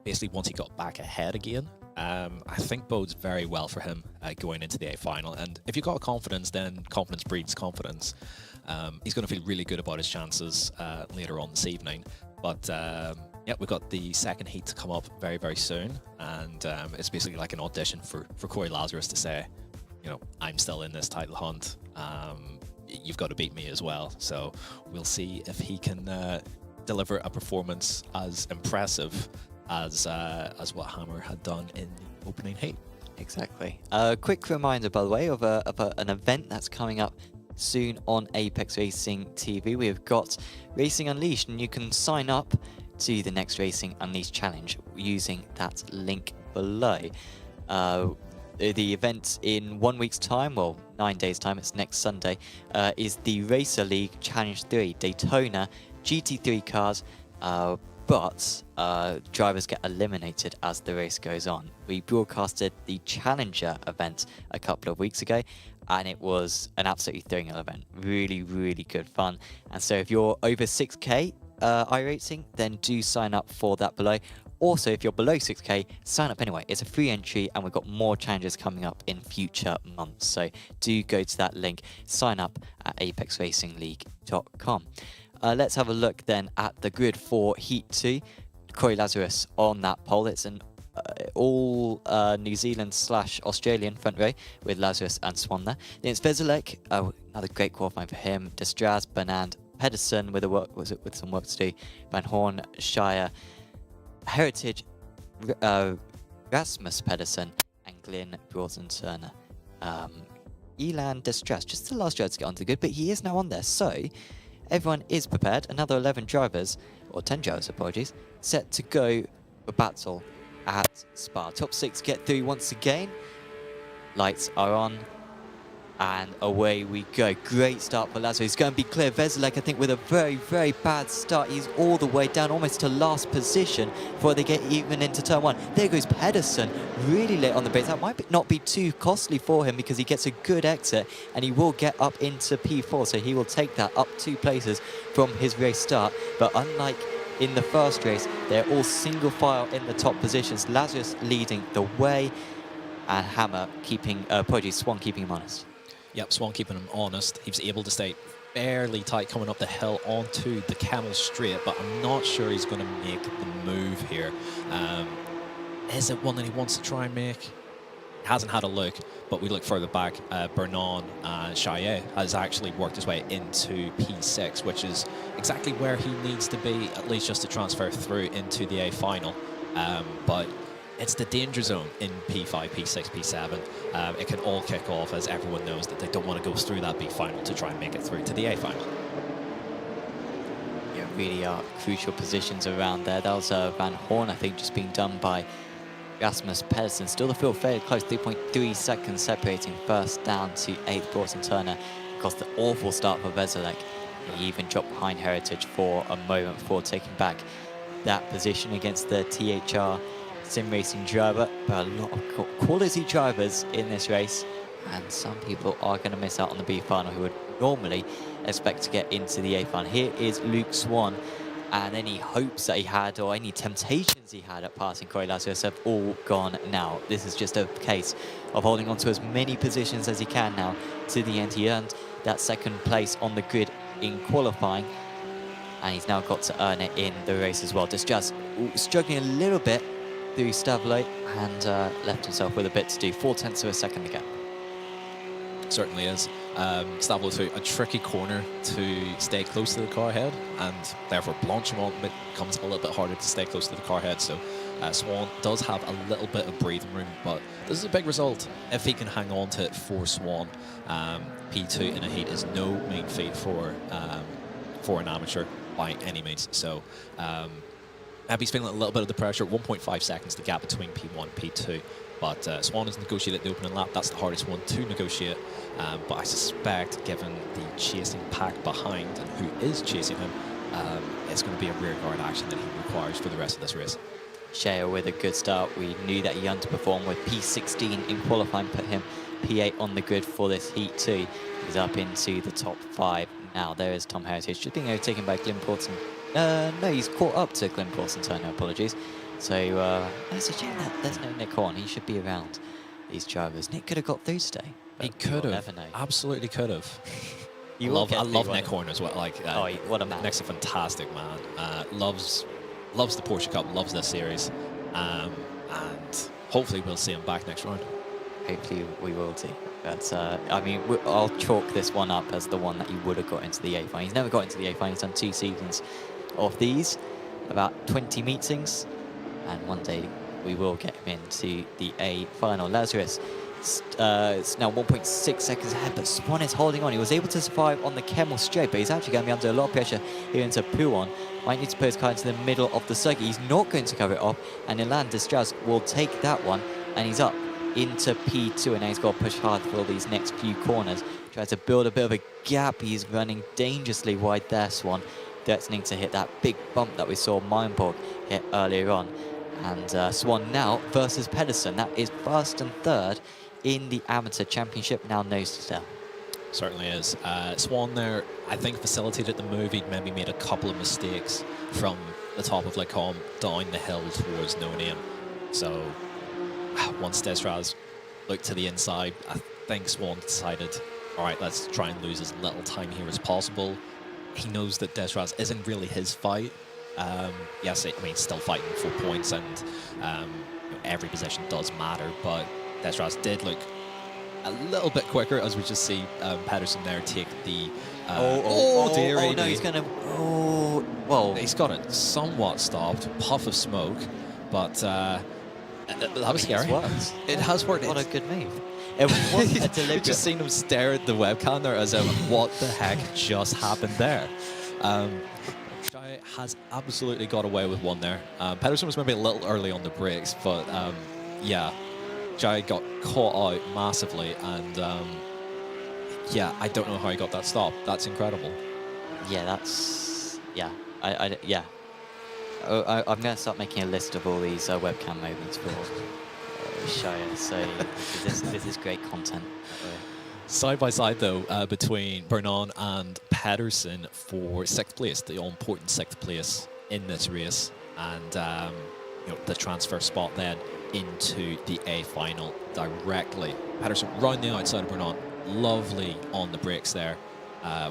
basically once he got back ahead again, I think bodes very well for him going into the A final. And if you've got confidence, then confidence breeds confidence. He's going to feel really good about his chances later on this evening. But yeah, we've got the second heat to come up very, very soon. And it's basically like an audition for Corey Lazarus to say, you know, I'm still in this title hunt. You've got to beat me as well. So we'll see if he can deliver a performance as impressive as what Hammer had done in the opening heat. Exactly. A quick reminder, by the way, of an event that's coming up soon on Apex Racing TV. We've got Racing Unleashed, and you can sign up to the next Racing Unleashed challenge using that link below. The event in 1 week's time, well, 9 days' time, it's next Sunday, is the Racer League Challenge 3 Daytona GT3 cars. But drivers get eliminated as the race goes on. We broadcasted the Challenger event a couple of weeks ago, and it was an absolutely thrilling event. Really, really good fun. And so if you're over 6K iRacing, then do sign up for that below. Also, if you're below 6K, sign up anyway. It's a free entry, and we've got more challenges coming up in future months. So do go to that link, sign up at apexracingleague.com. Let's have a look then at the grid for Heat 2. Corey Lazarus on that pole. It's an all New Zealand / Australian front row with Lazarus and Swan there. Then it's Veselek, another great qualifying for him. Destraz, Bernard, Pedersen with some work to do. Van Horn, Shire, Heritage, Rasmus Pedersen, and Glyn Broughton-Turner. Elan Destraz, just the last driver to get onto the grid, but he is now on there. So everyone is prepared. Another 11 drivers, or 10 drivers, apologies, set to go for battle at Spa. Top 6 get through once again. Lights are on, and away we go. Great start for Lazarus. He's going to be clear. Veselek, I think, with a very, very bad start. He's all the way down, almost to last position before they get even into turn 1. There goes Pedersen, really late on the brakes. That might not be too costly for him because he gets a good exit, and he will get up into P4, so he will take that up 2 places from his race start. But unlike in the first race, they're all single file in the top positions. Lazarus leading the way, and Hammer keeping, Swan keeping him honest. Yep, Swan keeping him honest. He was able to stay fairly tight coming up the hill onto the Camel Straight, but I'm not sure he's going to make the move here. Is it one that he wants to try and make? He hasn't had a look, but we look further back. Bernon and Chaillet has actually worked his way into P6, which is exactly where he needs to be, at least just to transfer through into the A final. But it's the danger zone in P5, P6, P7. It can all kick off, as everyone knows that they don't want to go through that B final to try and make it through to the A final. Yeah, really are crucial positions around there. That was Van Horn, I think, just being done by Rasmus Pedersen. Still the field fairly close, 3.3 seconds separating first down to 8th Broughton Turner. Of course, the awful start for Veselek. He even dropped behind Heritage for a moment before taking back that position against the THR sim racing driver. But a lot of quality drivers in this race, and some people are going to miss out on the B final who would normally expect to get into the A final. Here is Luke Swan, and any hopes that he had or any temptations he had at passing Corey Lazarus have all gone now. This is just a case of holding on to as many positions as he can now to the end. He earned that second place on the grid in qualifying, and he's now got to earn it in the race as well. Just struggling a little bit through Stavlo, and left himself with a bit to do. 0.4 of a second to go. Certainly is. Stavlo through a tricky corner to stay close to the car head, and therefore Blanchimont becomes a little bit harder to stay close to the car head. So Swan does have a little bit of breathing room, but this is a big result if he can hang on to it for Swan. P2 in a heat is no mean feat for an amateur by any means. So Abby's feeling a little bit of the pressure. 1.5 seconds the gap between P1 and P2. But Swan has negotiated the opening lap. That's the hardest one to negotiate. But I suspect, given the chasing pack behind and who is chasing him, it's going to be a rear guard action that he requires for the rest of this race. Shea with a good start. We knew that he underperformed with P16 in qualifying, put him P8 on the grid for this heat too. He's up into the top 5 now. There is Tom Heritage, just being overtaken by Glyn Porton. No, he's caught up to Glyn Porton Turner, apologies. So it's a shame that there's no Nick Horn. He should be around these drivers. Nick could have got through today. He could have. Absolutely could have. I love Nick Horn as well. Like, what a man. Nick's a fantastic man. Loves the Porsche Cup, loves this series. And hopefully we'll see him back next round. Hopefully we will do. But, I mean, I'll chalk this one up as the one that he would have got into the A final. He's never got into the A final. He's done 2 seasons of these, about 20 meetings. And one day we will get him into the A final. Lazarus, it's now 1.6 seconds ahead, but Swan is holding on. He was able to survive on the Kemmel straight, but he's actually going to be under a lot of pressure here into Pouon. Might need to put his car into the middle of the circuit. He's not going to cover it off, and Ilan Destraz will take that one, and he's up into P2, and now he's got to push hard for these next few corners. Tries to build a bit of a gap. He's running dangerously wide there, Swan, threatening to hit that big bump that we saw Meinborg hit earlier on. And Swan now versus Pedersen. That is first and third in the amateur championship, now nose to tail. Certainly is. Swan there, I think, facilitated the move. He'd maybe made a couple of mistakes from the top of Lecombe down the hill towards No Name. So once Desraz looked to the inside, I think Swan decided, all right, let's try and lose as little time here as possible. He knows that Desraz isn't really his fight. Yes, I mean, still fighting for points, and every position does matter, but Desraz did look a little bit quicker, as we just see Pedersen there take the... no, he's going to... Well, he's got it somewhat stopped, puff of smoke, but that was scary. It has worked. What a good move. It wasn't a deliberate... We've just seen him stare at the webcam there as if, what the heck just happened there? Jai has absolutely got away with one there. Pedersen was maybe a little early on the brakes, but yeah, Jai got caught out massively, and yeah, I don't know how he got that stop. That's incredible. Yeah, that's... Yeah. I'm going to start making a list of all these webcam moments for Shia, so this is great content. Side by side, though, between Bernon and Pedersen for 6th place, the all-important 6th place in this race, and the transfer spot then into the A final directly. Pedersen round the outside of Bernon, lovely on the brakes there,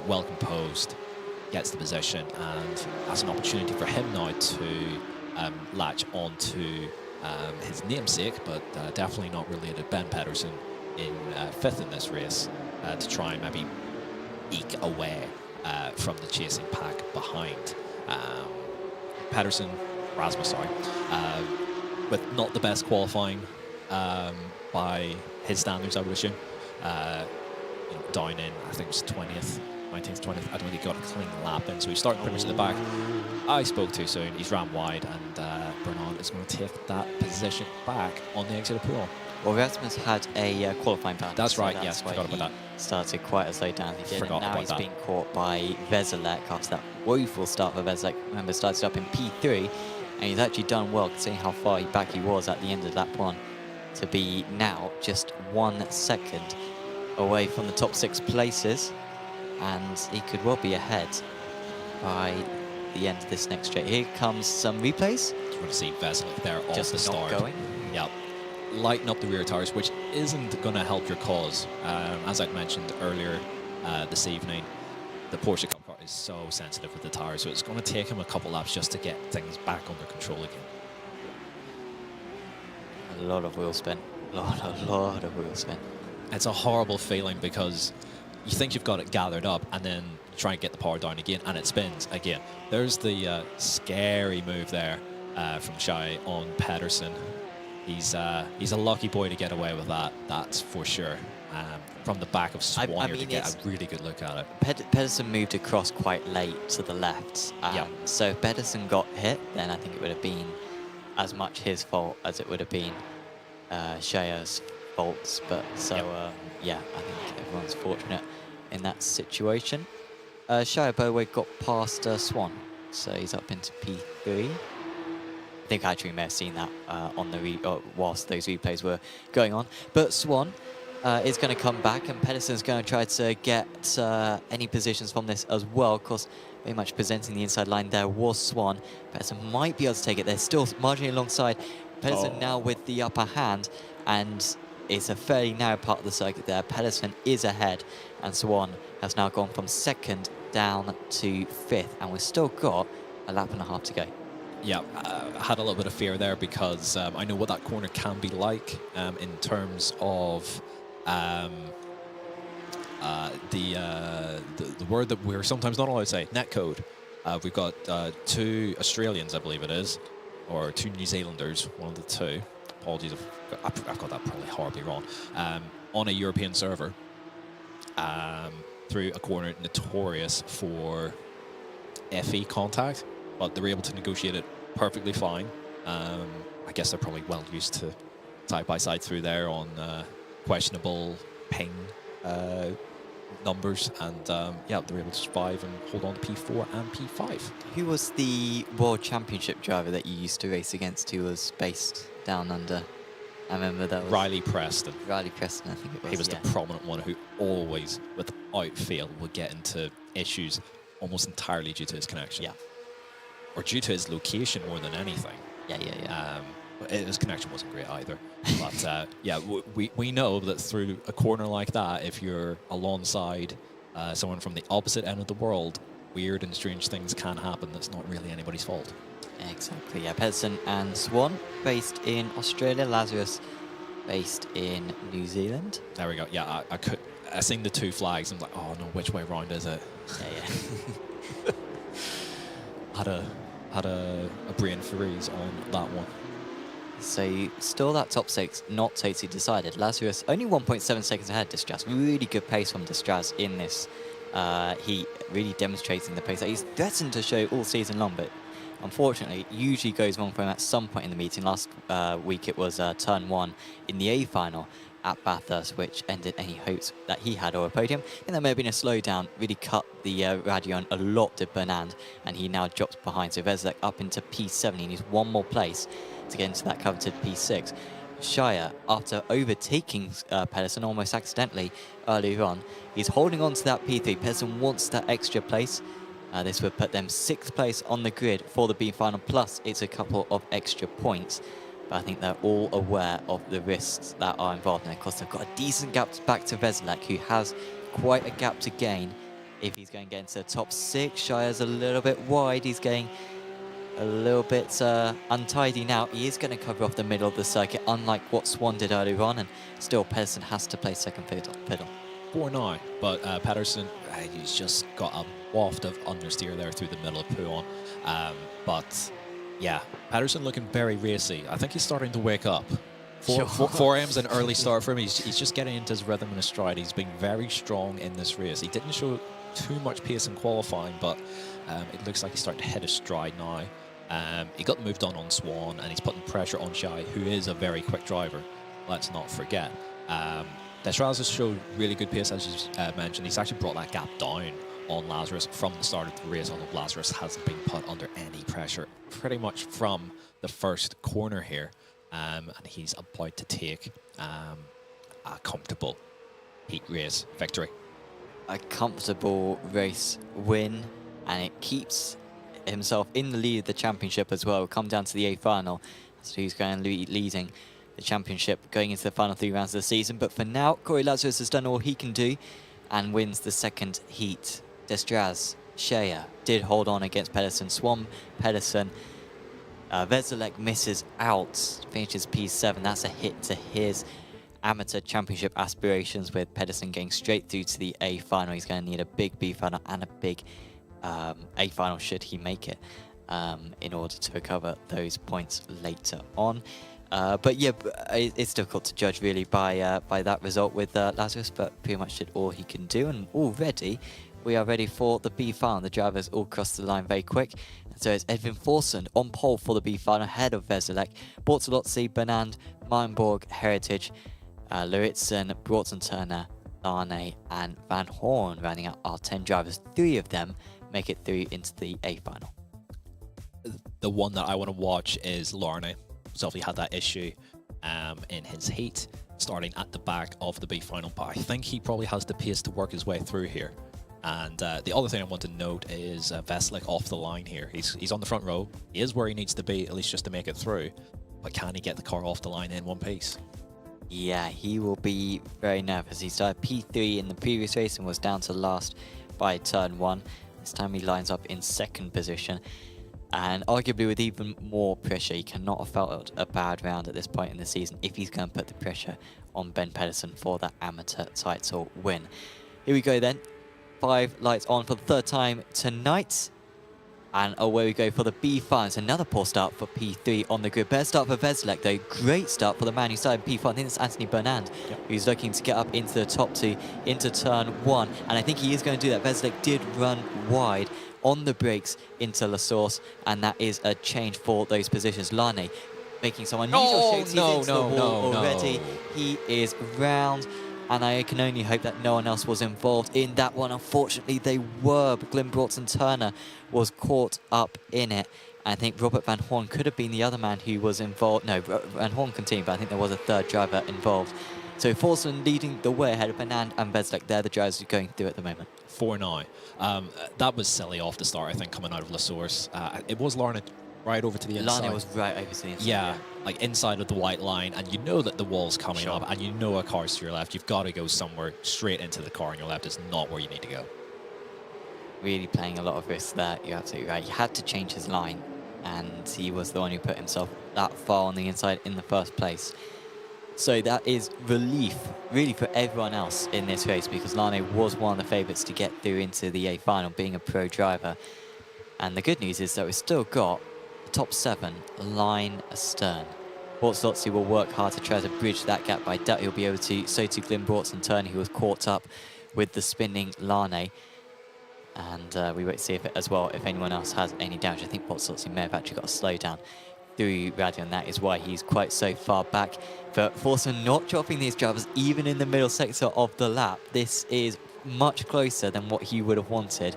well composed, gets the position, and that's an opportunity for him now to latch onto his namesake, but definitely not related, Ben Pedersen, in 5th in this race, to try and maybe eke away from the chasing pack behind. Rasmus, with not the best qualifying by his standards, I would assume. Down in, I think it was 20th 19th, 20th. I don't think he got a clean lap in, so he's starting pretty much at the back. I spoke too soon. He's ran wide, and Bernard is going to take that position back on the exit of Poulon. Well, Rasmus had a qualifying ban. That's so right, that's yes, why forgot about he that. Started quite as low down as he did, Forgot and now about he's that. been caught by Veselek after that woeful start for Veselek. Remember, started up in P3, and he's actually done well, seeing how far back he was at the end of lap 1, to be now just 1 second away from the top 6 places, and he could well be ahead by the end of this next straight. Here comes some replays. You want to see Veselek there off Just the not start. going. Yeah. Lighten up the rear tires, which isn't going to help your cause. As I'd mentioned earlier this evening, the Porsche Cup car is so sensitive with the tires, so it's going to take him a couple laps just to get things back under control again. A lot of wheel spin. A lot of wheel spin. It's a horrible feeling because you think you've got it gathered up, and then you try and get the power down again, and it spins again. There's the scary move there from Shai on Pedersen. He's a lucky boy to get away with that, that's for sure. From the back of Swan I here mean, to get a really good look at it. Pedersen moved across quite late to the left. Yeah. So if Pedersen got hit, then I think it would have been as much his fault as it would have been Shaya's faults. But so, yeah, I think everyone's fortunate in that situation. Shaya, by the way, got past Swan, so he's up into P3. I think actually we may have seen that on the whilst those replays were going on. But Swan is going to come back, and Pedersen's going to try to get any positions from this as well. Of course, very much presenting the inside line there was Swan. Pedersen might be able to take it. They're still marginally alongside. Pedersen now with the upper hand, and it's a fairly narrow part of the circuit there. Pedersen is ahead, and Swan has now gone from 2nd down to 5th, and we've still got a lap and a half to go. Yeah, I had a little bit of fear there because I know what that corner can be like in terms of the word that we're sometimes not allowed to say, netcode. We've got 2 Australians, I believe it is, or 2 New Zealanders, one of the 2. Apologies, I've got that probably horribly wrong. On a European server, through a corner notorious for FE contact, but they were able to negotiate it perfectly fine. I guess they're probably well used to side-by-side through there on questionable ping numbers, and yeah, they were able to survive and hold on to P4 and P5. Who was the World Championship driver that you used to race against who was based down under? I remember that was Riley Preston. Riley Preston, I think it was. He was yeah. the prominent one who always, without fail, would get into issues almost entirely due to his connection. Yeah. Or due to his location more than anything. Yeah. His connection wasn't great either. But yeah, we know that through a corner like that, if you're alongside someone from the opposite end of the world, weird and strange things can happen that's not really anybody's fault. Exactly, yeah. Pedersen and Swan based in Australia, Lazarus based in New Zealand. There we go. Yeah, I seen the 2 flags and I'm like, oh no, which way round is it? Yeah. had a brain freeze on that one. So still that top 6 not totally decided. Lazarus only 1.7 seconds ahead. Distras, really good pace from Distras in this heat, really demonstrating the pace that he's threatened to show all season long, but unfortunately usually goes wrong for him at some point in the meeting. Last week it was turn 1 in the A final at Bathurst, which ended any hopes that he had or a podium. And there may have been a slowdown, really cut the Radion a lot to Bernand, and he now drops behind. So Veselek up into P7, he needs 1 more place to get into that coveted P6. Shire, after overtaking Pedersen almost accidentally earlier on, he's holding on to that P3. Pedersen wants that extra place. This would put them 6th place on the grid for the B final, plus it's a couple of extra points. But I think they're all aware of the risks that are involved. And of course, they've got a decent gap back to Veselek, who has quite a gap to gain if he's going to get into the top 6. Shire's a little bit wide. He's getting a little bit untidy now. He is going to cover off the middle of the circuit, unlike what Swan did earlier on. And still, Pedersen has to play 2nd fiddle. For now, but Pedersen, he's just got a waft of understeer there through the middle of Pouon. But yeah, Pedersen looking very racy. I think he's starting to wake up. 4 M's an early start for him. He's just getting into his rhythm and his stride. He's been very strong in this race. He didn't show too much pace in qualifying, but it looks like he's starting to hit his stride now. He got moved on Swan, and he's putting pressure on Shai, who is a very quick driver. Let's not forget. Destraus has showed really good pace, as you mentioned. He's actually brought that gap down on Lazarus from the start of the race, although Lazarus hasn't been put under any pressure pretty much from the first corner here. And he's about to take a comfortable heat race victory. A comfortable race win, and it keeps himself in the lead of the championship as well. We'll come down to the A final, so who's going leading the championship going into the final 3 rounds of the season. But for now, Corey Lazarus has done all he can do and wins the second heat. Destraz, Shea did hold on against Pedersen. Swan, Pedersen. Veselek misses out, finishes P7. That's a hit to his amateur championship aspirations, with Pedersen getting straight through to the A final. He's going to need a big B final and a big A final should he make it in order to recover those points later on. But yeah, it's difficult to judge really by that result with Lazarus, but pretty much did all he can do. And already we are ready for the B final. The drivers all crossed the line very quick. So it's Edwin Forsund on pole for the B final ahead of Veselek, Bortolozzi, Bernand, Meinborg, Heritage, Luritzen, Broughton-Turner, Larnay and Van Horn rounding out our 10 drivers. 3 of them make it through into the A final. The one that I want to watch is Larnay. So he had that issue in his heat, starting at the back of the B final, but I think he probably has the pace to work his way through here. And the other thing I want to note is Veselek off the line here. He's on the front row. He is where he needs to be, at least just to make it through. But can he get the car off the line in one piece? Yeah, he will be very nervous. He started P3 in the previous race and was down to last by turn 1. This time he lines up in 2nd position. And arguably with even more pressure, he cannot have felt a bad round at this point in the season if he's going to put the pressure on Ben Pedersen for that amateur title win. Here we go then. 5 lights on for the 3rd time tonight. And away we go for the B5. It's another poor start for P3 on the grid. Better start for Veselek though. Great start for the man who started P5. I think it's Anthony Bernand, who's looking to get up into the top 2, into turn 1. And I think he is going to do that. Veselek did run wide on the brakes into La Source, and that is a change for those positions. Lane making some unusual shapes. He's into the wall already. He is round. And I can only hope that no one else was involved in that one. Unfortunately, they were. But Glyn Broughton-Turner was caught up in it. I think Robert Van Horn could have been the other man who was involved. No, Van Horn continued, but I think there was a 3rd driver involved. So Forsund leading the way ahead of Bernand and Veselek. They're the drivers who are going through at the moment. 4 now. That was silly off the start, I think, coming out of La Source. It was Larnay right over to the inside. Larnay was right over to the inside. Yeah, like inside of the white line, and you know that the wall's coming up, and you know a car's to your left. You've got to go somewhere straight into the car on your left. It's not where you need to go. Really playing a lot of risk there. You're absolutely right. He had to change his line, and he was the one who put himself that far on the inside in the first place. So that is relief, really, for everyone else in this race, because Larnay was one of the favourites to get through into the A final, being a pro driver. And the good news is that we've still got the top 7 line astern. Bortolozzi will work hard to try to bridge that gap, but I doubt he'll be able to. So to Glyn Broughton-Turner, who was caught up with the spinning Larnay. And we wait to see if anyone else has any damage. I think Bortolozzi may have actually got a slowdown through Radion. That is why he's quite so far back. But Forsund not dropping these drivers even in the middle sector of the lap. This is much closer than what he would have wanted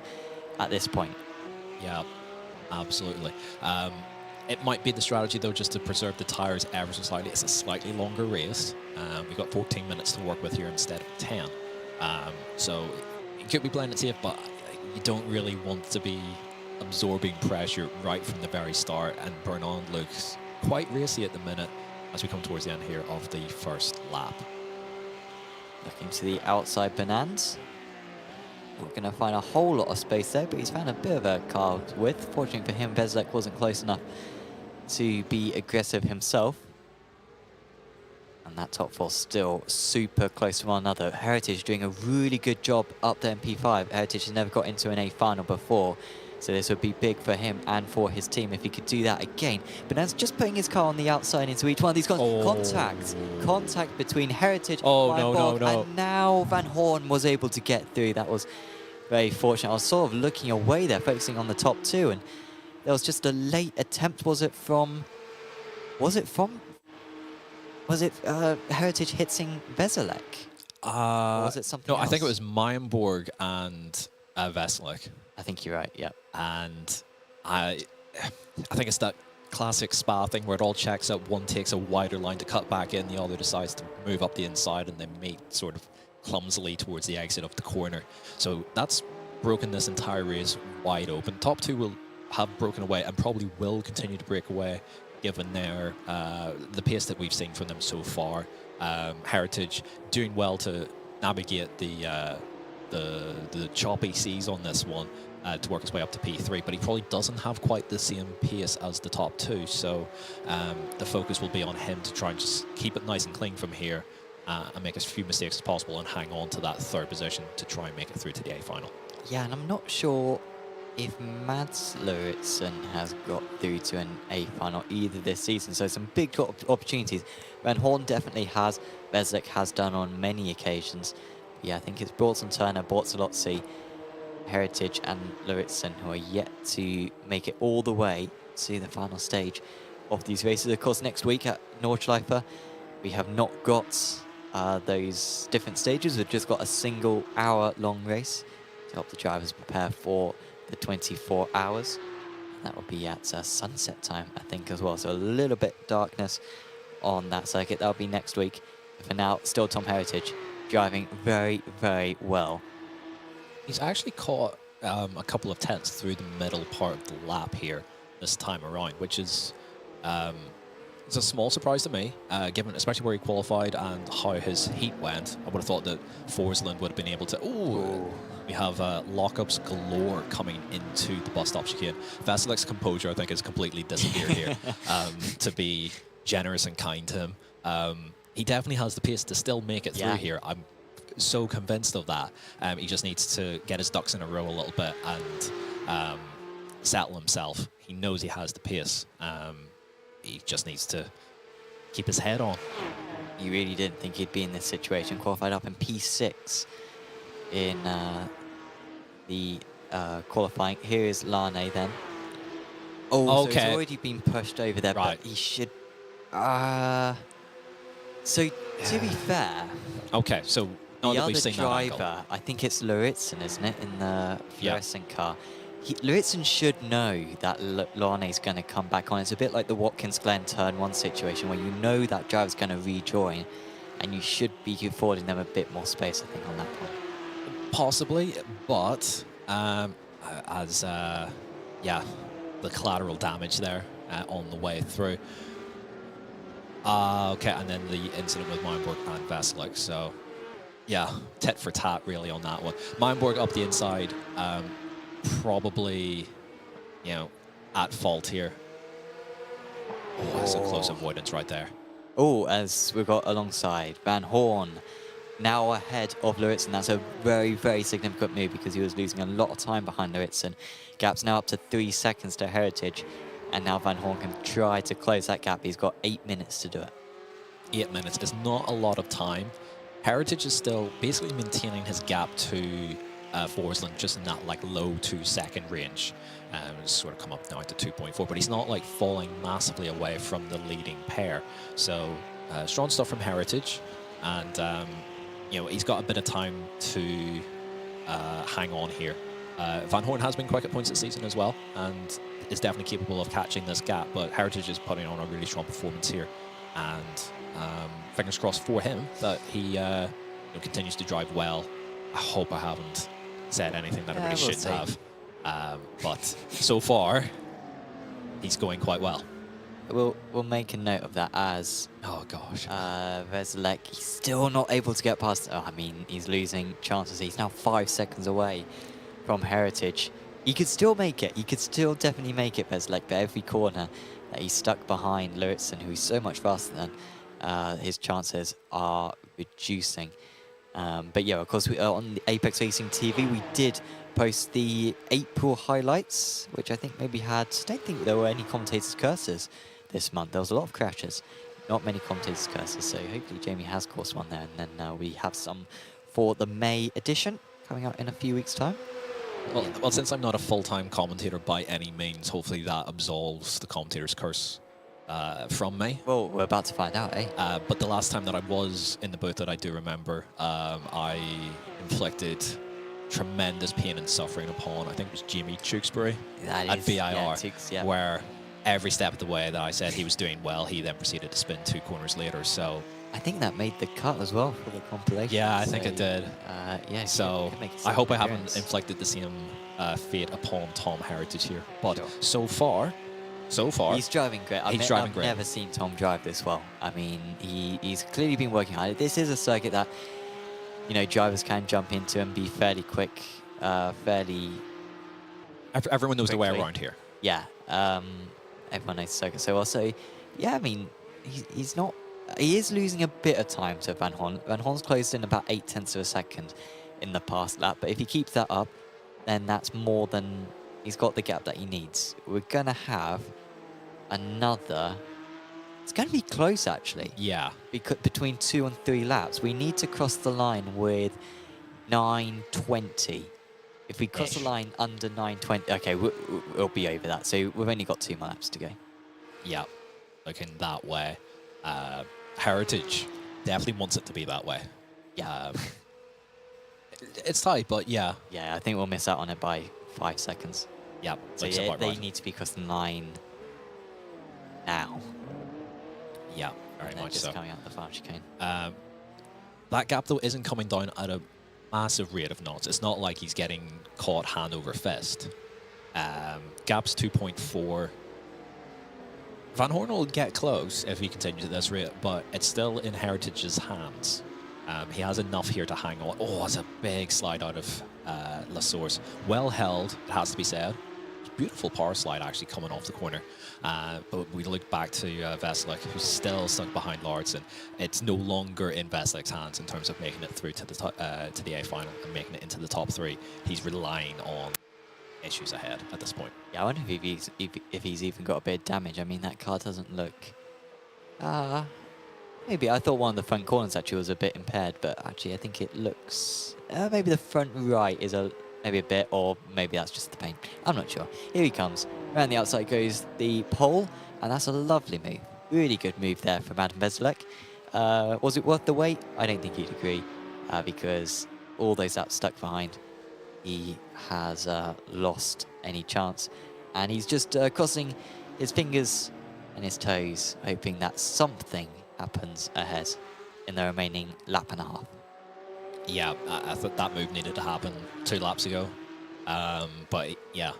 at this point. Yeah, absolutely. It might be the strategy, though, just to preserve the tyres ever so slightly. It's a slightly longer race. We've got 14 minutes to work with here instead of 10. So it could be playing it safe, but you don't really want to be absorbing pressure right from the very start. And Bernand looks quite racy at the minute as we come towards the end here of the first lap. Looking to the outside, Bernand. Not going to find a whole lot of space there, but he's found a bit of a car width. Fortunately for him, Veselek wasn't close enough to be aggressive himself. And that top four still super close to one another. Heritage doing a really good job up there in P5. Heritage has never got into an A final before, so this would be big for him and for his team if he could do that again. But now just putting his car on the outside into each one of these cars. Contact between Heritage and now Van Horn was able to get through. That was very fortunate. I was sort of looking away there, focusing on the top two, and there was just a late attempt. Was it Heritage hitting Veselek? Or was it something else? I think it was Meyenborg and Veselek. I think you're right, yeah. And I think it's that classic Spa thing where it all checks out. One takes a wider line to cut back in, the other decides to move up the inside, and they meet sort of clumsily towards the exit of the corner. So that's broken this entire race wide open. Top two will have broken away and probably will continue to break away, given their the pace that we've seen from them so far. Heritage doing well to navigate the choppy seas on this one to work his way up to P3, but he probably doesn't have quite the same pace as the top two, so the focus will be on him to try and just keep it nice and clean from here and make as few mistakes as possible and hang on to that third position to try and make it through to the A final. Yeah, and I'm not sure if Mads Lauritsen has got through to an A final either this season, so some big opportunities. Van Horn definitely has, Veselek has done on many occasions. Yeah, I think it's Broughton Turner, Bortolozzi, Heritage and Lauritsen who are yet to make it all the way to the final stage of these races. Of course, next week at Nordschleife, we have not got those different stages. We've just got a single hour-long race to help the drivers prepare for the 24 hours. That will be at sunset time, I think, as well. So a little bit darkness on that circuit. That'll be next week. For now, still Tom Heritage driving very, very well. He's actually caught a couple of tenths through the middle part of the lap here this time around, which is it's a small surprise to me, given especially where he qualified and how his heat went. I would have thought that Forsland would have been able to... Ooh. We have lockups galore coming into the bus stop chicane. Veselek's composure, I think, has completely disappeared here, to be generous and kind to him. He definitely has the pace to still make it through here. I'm so convinced of that. He just needs to get his ducks in a row a little bit and settle himself. He knows he has the pace. He just needs to keep his head on. You really didn't think he'd be in this situation. Qualified up in P6 in the qualifying. Here is Lane then. Oh, okay. So he's already been pushed over there, right. But he should... so, to be fair... Okay, so... The other driver, I think it's Lauritsen, isn't it, in the fluorescent car. Lauritsen should know that Lane's going to come back on. It's a bit like the Watkins-Glen turn one situation where you know that driver's going to rejoin, and you should be affording them a bit more space, I think, on that point. Possibly, but as the collateral damage there on the way through. Okay, and then the incident with Meyenborg and Veselek, so... Yeah, tit for tat really on that one. Meyenborg up the inside, probably, at fault here. Oh, that's a close avoidance right there. Oh, as we've got alongside Van Horn, now ahead of Lauritsen. That's a very, very significant move because he was losing a lot of time behind Lauritsen. Gap's now up to 3 seconds to Heritage, and now Van Horn can try to close that gap. He's got 8 minutes to do it. 8 minutes is not a lot of time. Heritage is still basically maintaining his gap to Forsland just in that low 2-second range. It's sort of come up now to 2.4, but he's not falling massively away from the leading pair. So strong stuff from Heritage, and he's got a bit of time to hang on here. Van Horn has been quick at points this season as well, and is definitely capable of catching this gap. But Heritage is putting on a really strong performance here, and fingers crossed for him that he continues to drive well. I hope I haven't said anything that I really shouldn't have. But so far, he's going quite well. We'll make a note of that as... Oh, gosh. Veselek, he's still not able to get past... Oh, I mean, he's losing chances. He's now 5 seconds away from Heritage. He could still make it. He could still definitely make it, Veselek, but every corner that he's stuck behind Lauritsen, who's so much faster than his chances are reducing. But yeah, of course, on the Apex Racing TV, we did post the April highlights, which I think maybe had, I don't think there were any commentators' curses this month. There was a lot of crashes, not many commentators' curses, so hopefully Jamie has caused one there, and then we have some for the May edition coming out in a few weeks' time. Well, since I'm not a full-time commentator by any means, hopefully that absolves the commentator's curse from me. Well, we're about to find out, eh? But the last time that I was in the booth that I do remember, I inflicted tremendous pain and suffering upon, I think it was Jamie Tewksbury at VIR, yeah, Tewks, yeah. where every step of the way that I said he was doing well, he then proceeded to spin 2 corners later. So I think that made the cut as well for the compilation. yeah, I think it did. Yeah. So I hope I haven't inflicted the same fate upon Tom Heritage here. But Sure. so far, he's driving great. I've great. never seen Tom drive this well. I mean, he's clearly been working hard. This is a circuit that, you know, drivers can jump into and be fairly quick, fairly... everyone knows the way quickly. around here. Yeah, everyone knows the circuit so well. So, yeah, I mean, he's not... He is losing a bit of time to Van Horn. Van Horn's closed in about 0.8 of a second in the past lap, but if he keeps that up, then that's more than... He's got the gap that he needs. We're going to have another... It's going to be close, actually. Yeah. Because between 2 and 3 laps, we need to cross the line with 9:20. If we cross the line under 9:20, okay, we'll be over that. So we've only got 2 more laps to go. Yeah, looking that way. Heritage definitely wants it to be that way. Yeah. It's tight, but yeah. Yeah, I think we'll miss out on it by 5 seconds. Yeah, So looks yeah, about they right. need to be crossing the line now. Yeah, very And they're much just so. coming out the final chicane. That gap, though, isn't coming down at a massive rate of knots. It's not like he's getting caught hand over fist. Gap's 2.4. Van Horn will get close if he continues at this rate, but it's still in Heritage's hands. He has enough here to hang on. Oh, it's a big slide out of La Source. Well held, it has to be said. Beautiful power slide actually coming off the corner. But we look back to Veselak, who's still stuck behind Lauritsen. It's no longer in Veselak's hands in terms of making it through to the A final and making it into the top 3. He's relying on issues ahead at this point. Yeah, I wonder if he's even got a bit of damage. I mean, that car doesn't look... maybe I thought one of the front corners actually was a bit impaired, but actually I think it looks... maybe the front right is maybe a bit, or maybe that's just the paint. I'm not sure. Here he comes. Around the outside goes the pole, and that's a lovely move. Really good move there from Adam Veselak. Was it worth the wait? I don't think he'd agree, because all those laps stuck behind, he has lost any chance. And he's just crossing his fingers and his toes, hoping that something happens ahead in the remaining lap and a half. Yeah, I thought that move needed to happen 2 laps ago. But yeah,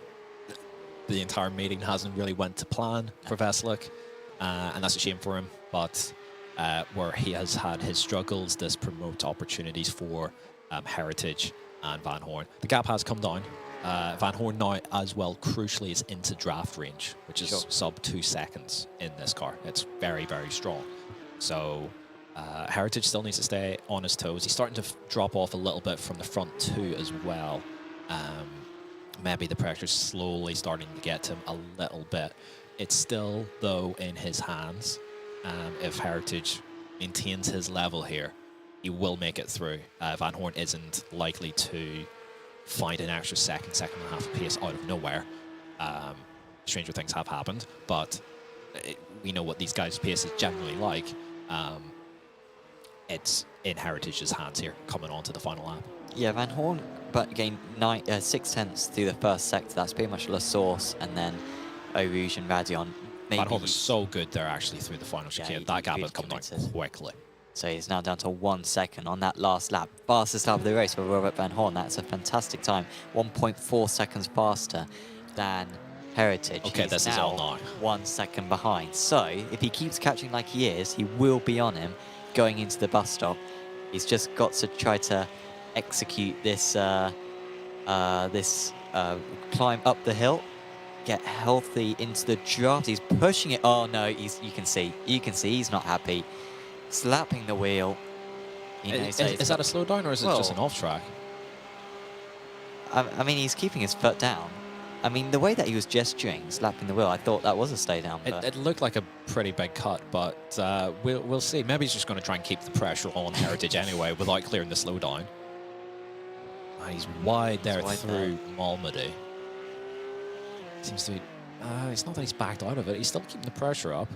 the entire meeting hasn't really went to plan for Veselak, and that's a shame for him. But where he has had his struggles, this promotes opportunities for Heritage and Van Horn. The gap has come down. Van Horn now, as well, crucially, is into draft range, which is sub 2 seconds in this car. It's very, very strong. So Heritage still needs to stay on his toes. He's starting to drop off a little bit from the front 2 as well. Maybe the pressure's slowly starting to get to him a little bit. It's still, though, in his hands. If Heritage maintains his level here, he will make it through. Van Horn isn't likely to find an extra second and a half of pace out of nowhere. Stranger things have happened, but we know what these guys' pace is generally like. It's in Heritage's hands here, coming on to the final lap. Yeah, Van Horn, but again, 6 tenths through the first sector. That's pretty much La Source, and then Eau Rouge and Radion. Van Horn was so good there, actually, through the final chicane. Yeah, that gap really has come down committed. quickly. So he's now down to 1 second on that last lap. Fastest lap of the race for Robert Van Horn. That's a fantastic time. 1.4 seconds faster than Heritage. Okay, He's this is all now. 1 second behind. So if he keeps catching like he is, he will be on him going into the bus stop. He's just got to try to execute this climb up the hill, get healthy into the draft. He's pushing it. Oh no, you can see he's not happy. slapping the wheel. Is that a slowdown or is it just an off track? I mean, he's keeping his foot down. I mean, the way that he was gesturing, slapping the wheel, I thought that was a stay down. It looked like a pretty big cut, but we'll see. Maybe he's just going to try and keep the pressure on Heritage anyway without clearing the slowdown. He's wide there through Malmedy. Seems to be... it's not that he's backed out of it. He's still keeping the pressure up.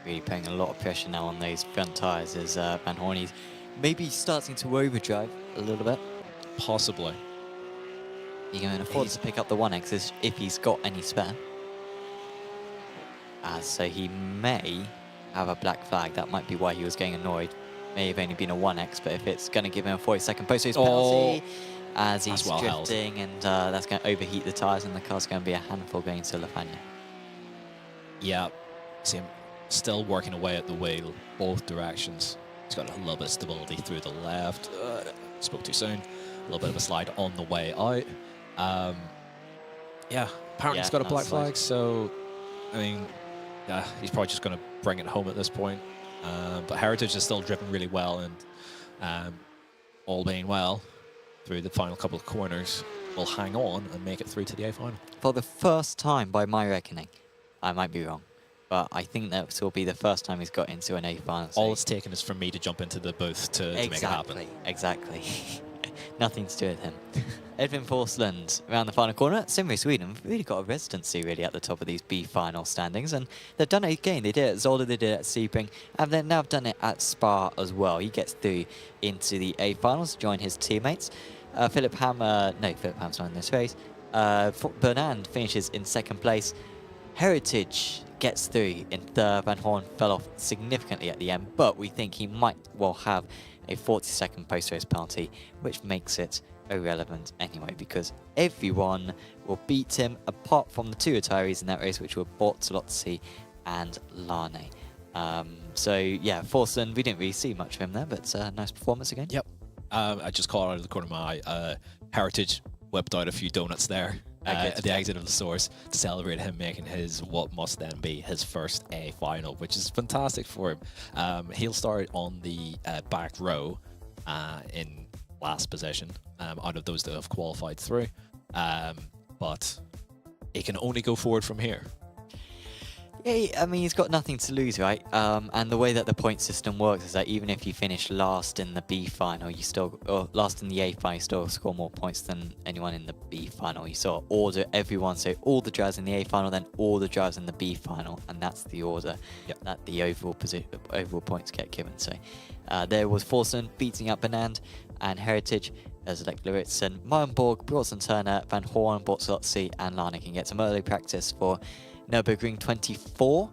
Really putting a lot of pressure now on those front tyres as Van Horney's maybe starting to overdrive a little bit. Possibly. He can afford to pick up the 1X if he's got any spare. So he may have a black flag. That might be why he was getting annoyed. May have only been a 1X, but if it's going to give him a 40-second post-race penalty as he's drifting, and that's going to overheat the tyres, and the car's going to be a handful going to Lafagna. Yeah, see him still working away at the wheel, both directions. He's got a little bit of stability through the left. Spoke too soon. A little bit of a slide on the way out. Yeah, apparently he's got a black flag, so, I mean, yeah, he's probably just going to bring it home at this point. But Heritage is still driven really well, and all being well, through the final couple of corners, will hang on and make it through to the A final. For the first time, by my reckoning, I might be wrong, but I think that will be the first time he's got into an A final. All it's taken is for me to jump into the booth to make it happen. Exactly. Nothing to do with him. Edvin Forsland around the final corner. Simri Sweden really got a residency really at the top of these B final standings, and they've done it again. They did it at Zolder, they did it at Sebring, and they've now done it at Spa as well. He gets through into the A finals to join his teammates. Philip Hammer's not in this race. Bernand finishes in second place. Heritage gets through in third. Van Horn fell off significantly at the end, but we think he might well have a 40-second post-race penalty, which makes it irrelevant anyway, because everyone will beat him apart from the two retirees in that race, which were Bortolozzi and Lane. So yeah, Forsland, we didn't really see much of him there, but nice performance again. Yep. I just caught out of the corner of my eye. Heritage whipped out a few donuts there at the exit of the source to celebrate him making his what must then be his first A final, which is fantastic for him. He'll start on the back row in last position out of those that have qualified through, but he can only go forward from here. Yeah, I mean, he's got nothing to lose, right? And the way that the point system works is that even if you finish last in the B final, or last in the A final, you still score more points than anyone in the B final. You sort of order everyone, so all the drivers in the A final, then all the drivers in the B final, and that's the order that the overall points get given. So there was Forsland beating up Benand, and Heritage as Lech Lauritsen, Meyenborg, Bronson Turner, Van Horn, Bortolozzi, and Lane can get some early practice for Nürburgring 24,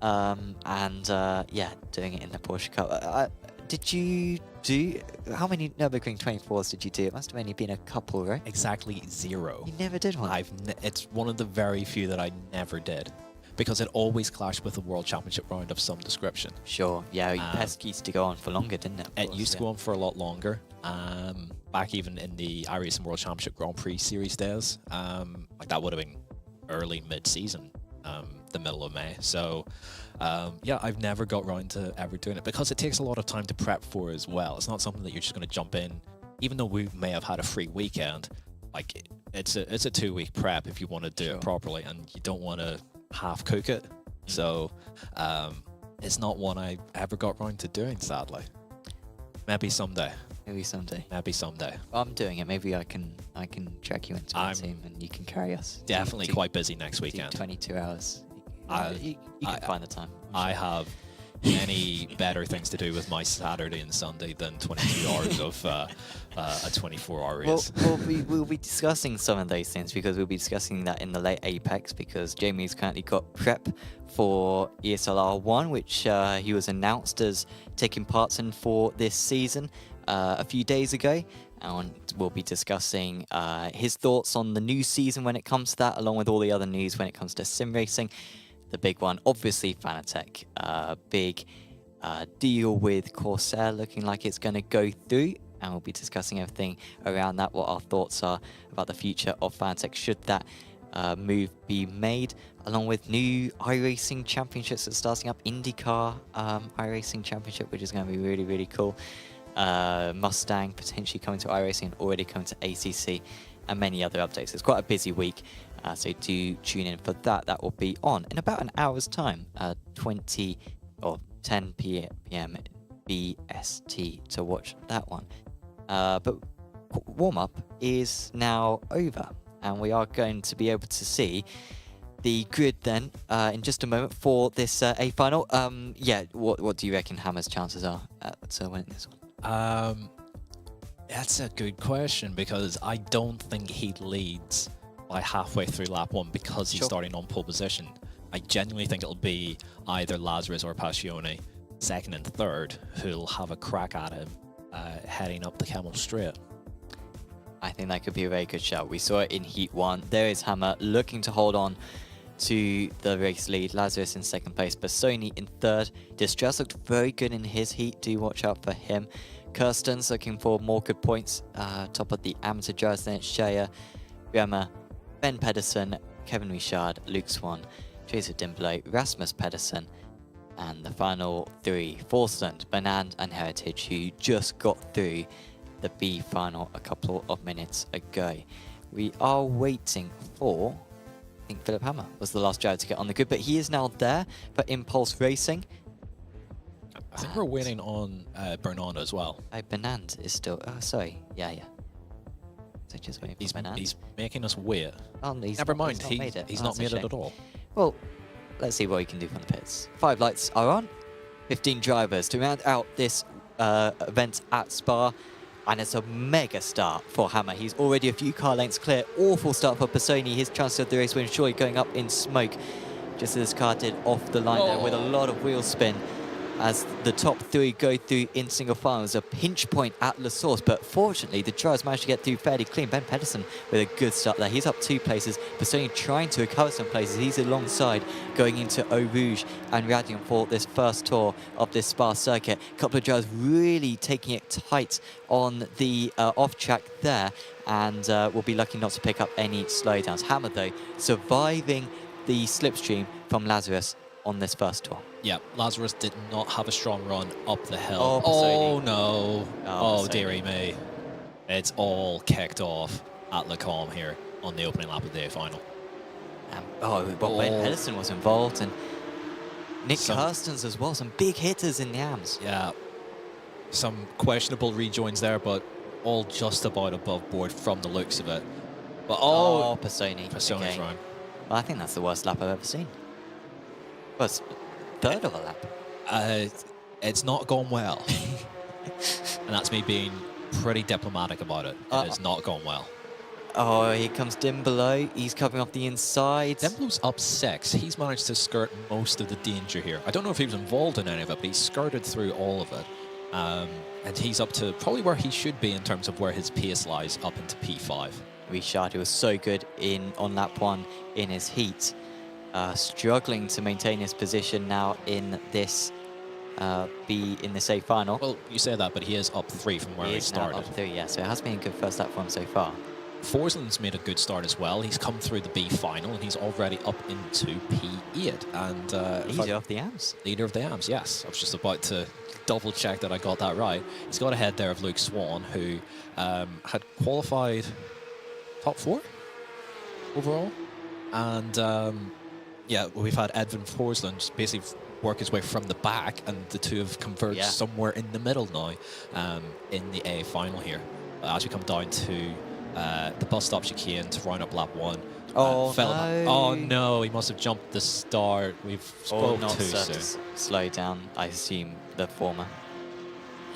yeah, doing it in the Porsche Cup. Did you do, how many Nürburgring 24s did you do? It must have only been a couple, right? Exactly 0. You never did one? It's one of the very few that I never did, because it always clashed with a World Championship round of some description. Sure, yeah, PESC used to go on for longer, didn't it? It used to go on for a lot longer, back even in the iRacing World Championship Grand Prix Series days. Like that would have been early mid-season. The middle of May. So yeah, I've never got around to ever doing it because it takes a lot of time to prep for as well. It's not something that you're just going to jump in, even though we may have had a free weekend. Like it's a 2-week prep if you want to do it properly, and you don't want to half cook it. So it's not one I ever got around to doing, sadly. Maybe someday. Maybe someday. Maybe someday. I'm doing it. Maybe I can track you into my team and you can carry us. Definitely quite busy next weekend. 22 hours. You can find the time. I have many better things to do with my Saturday and Sunday than 22 hours of a 24-hour race. Well, we'll be discussing some of those things because we'll be discussing that in the late Apex, because Jamie's currently got prep for ESL R1, which he was announced as taking parts in for this season a few days ago. And we'll be discussing his thoughts on the new season when it comes to that, along with all the other news when it comes to sim racing. The big one, obviously, Fanatec. Big deal with Corsair looking like it's going to go through. And we'll be discussing everything around that, what our thoughts are about the future of Fanatec should that move be made. along with new iRacing championships that's starting up. IndyCar iRacing championship, which is going to be really, really cool. Mustang potentially coming to iRacing and already coming to ACC, and many other updates. It's quite a busy week, so do tune in for that. That will be on in about an hour's time, 20 or 10 p.m. BST to watch that one. But warm-up is now over, and we are going to be able to see the grid then in just a moment for this A final. Yeah, what do you reckon Hammer's chances are to win this one? That's a good question, because I don't think he leads by halfway through lap 1 because he's starting on pole position. I genuinely think it'll be either Lazarus or Passione, second and third, who'll have a crack at him heading up the Camel Straight. I think that could be a very good shout. We saw it in Heat 1. There is Hammer looking to hold on to the race lead. Lazarus in second place, Bassoni in third. Distress looked very good in his heat. Do watch out for him. Kirsten's looking for more good points. Top of the amateur drivers, then it's Shea, Bremer, Ben Pedersen, Kevin Richard, Luke Swan, Jason Dimbley, Rasmus Pedersen, and the final three, Forsland, Bernand and Heritage, who just got through the B final a couple of minutes ago. We are waiting for, I think Philip Hammer was the last driver to get on the grid, but he is now there for Impulse Racing. I think we're waiting on Bernard as well. Bernand is still, sorry, yeah. So just waiting for Bernand. He's making us wait. Oh, Never mind, he's not made it at all. Well, let's see what he can do from the pits. 5 lights are on. 15 drivers to round out this event at Spa. And it's a mega start for Hammer. He's already a few car lengths clear. Awful start for Bassoni. His chance of the race win surely going up in smoke. Just as his car did off the line there with a lot of wheel spin. As the top 3 go through in single file. There's a pinch point at La Source, but fortunately the drivers managed to get through fairly clean. Ben Pedersen with a good start there. He's up 2 places. Bassoni trying to recover some places. He's alongside going into Eau Rouge and Radion for this first tour of this Spa circuit. A couple of drivers really taking it tight on the off track there, and will be lucky not to pick up any slowdowns. Hammer though surviving the slipstream from Lazarus on this first tour. Yeah, Lazarus did not have a strong run up the hill. Oh no. Oh, Bassoni. dearie me. It's all kicked off at Le Combe here on the opening lap of the day final. Ben Pedersen was involved, and Nick Kirstens as well. Some big hitters in the AMS. Yeah, some questionable rejoins there, but all just about above board from the looks of it. But Bassoni. Bassoni's run. Well, I think that's the worst lap I've ever seen. Well, it's third of a lap. It's not gone well. And that's me being pretty diplomatic about it. It has not gone well. Oh, here comes Dim below. He's covering off the inside. Demblo's up 6. He's managed to skirt most of the danger here. I don't know if he was involved in any of it, but he skirted through all of it. And he's up to probably where he should be in terms of where his pace lies, up into P5. Richard, who was so good on lap 1 in his heat, struggling to maintain his position now in this A final. Well, you say that, but he is up 3 from where he started. Up 3, yeah. So it has been a good first lap for him so far. Forsland's made a good start as well. He's come through the B final and he's already up into P8. And leader of the AMS. Leader of the AMS, yes. I was just about to double check that I got that right. He's got ahead there of Luke Swan, who had qualified top 4 overall. And yeah, we've had Edvin Forsland basically work his way from the back, and the two have converged somewhere in the middle now in the A final here. As we come down to the bus stop chicane to round up lap 1. Oh no, he must have jumped the start. We've spoken too soon. Slow down, I assume, the former.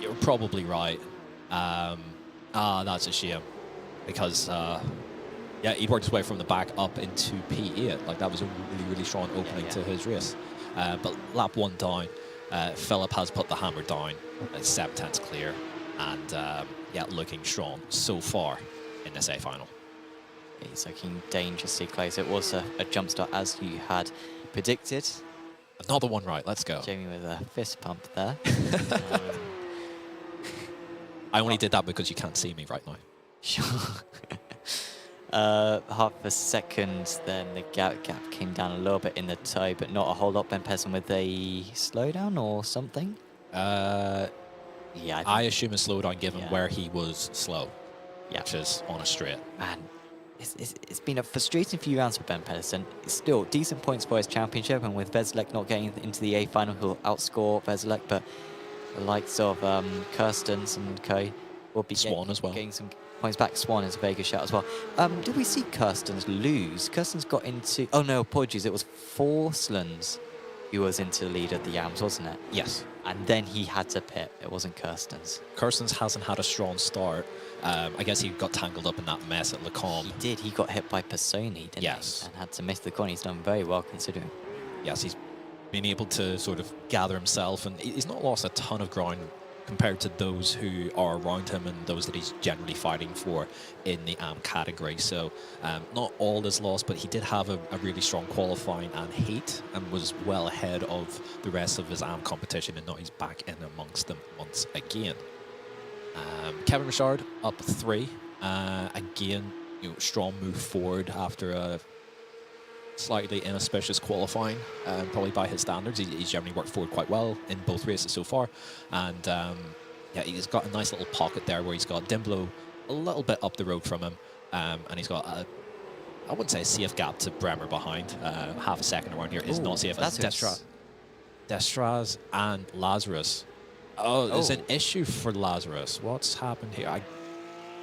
You're probably right. That's a shame. Because yeah, he worked his way from the back up into P8. Like, that was a really, really strong opening to his race. But lap 1 down, Philip has put the hammer down. 7/10 clear, and yeah, looking strong so far in this A final. He's looking dangerously close. It was a jump start as you had predicted. Another one right. Let's go. Jamie with a fist pump there. I only did that because you can't see me right now. Sure. half a second, then the gap came down a little bit in the toe, but not a whole lot. Ben Pedersen with a slowdown or something? Yeah, I assume a slowdown given where he was slow, which is on a straight. Man, it's been a frustrating few rounds for Ben Pedersen. It's still decent points for his championship, and with Veselek not getting into the A final, he'll outscore Veselek, but the likes of Kirstens and co will be Swan as well. Getting some points back. Swan is a very good shout as well. Did we see Kirstens lose? Kirstens got into... Oh, no, apologies. It was Forsland's who was into the lead of the Yams, wasn't it? Yes. And then he had to pit. It wasn't Kirstens. Kirstens hasn't had a strong start. I guess he got tangled up in that mess at Lecombe. He did. He got hit by Personi, didn't he? And had to miss the corner. He's done very well considering. Yes, he's been able to sort of gather himself, and he's not lost a ton of ground compared to those who are around him and those that he's generally fighting for in the AM category. So not all is lost, but he did have a really strong qualifying and heat and was well ahead of the rest of his AM competition, and now he's back in amongst them once again. Kevin Richard up 3. Again, strong move forward after a slightly inauspicious qualifying, probably by his standards. He's generally worked forward quite well in both races so far, and yeah, he's got a nice little pocket there where he's got Dimblow a little bit up the road from him, and he's got a, I wouldn't say a safe gap to Bremer behind. Half a second around here is not safe. As Destraz and Lazarus. Oh, there's an issue for Lazarus. What's happened here?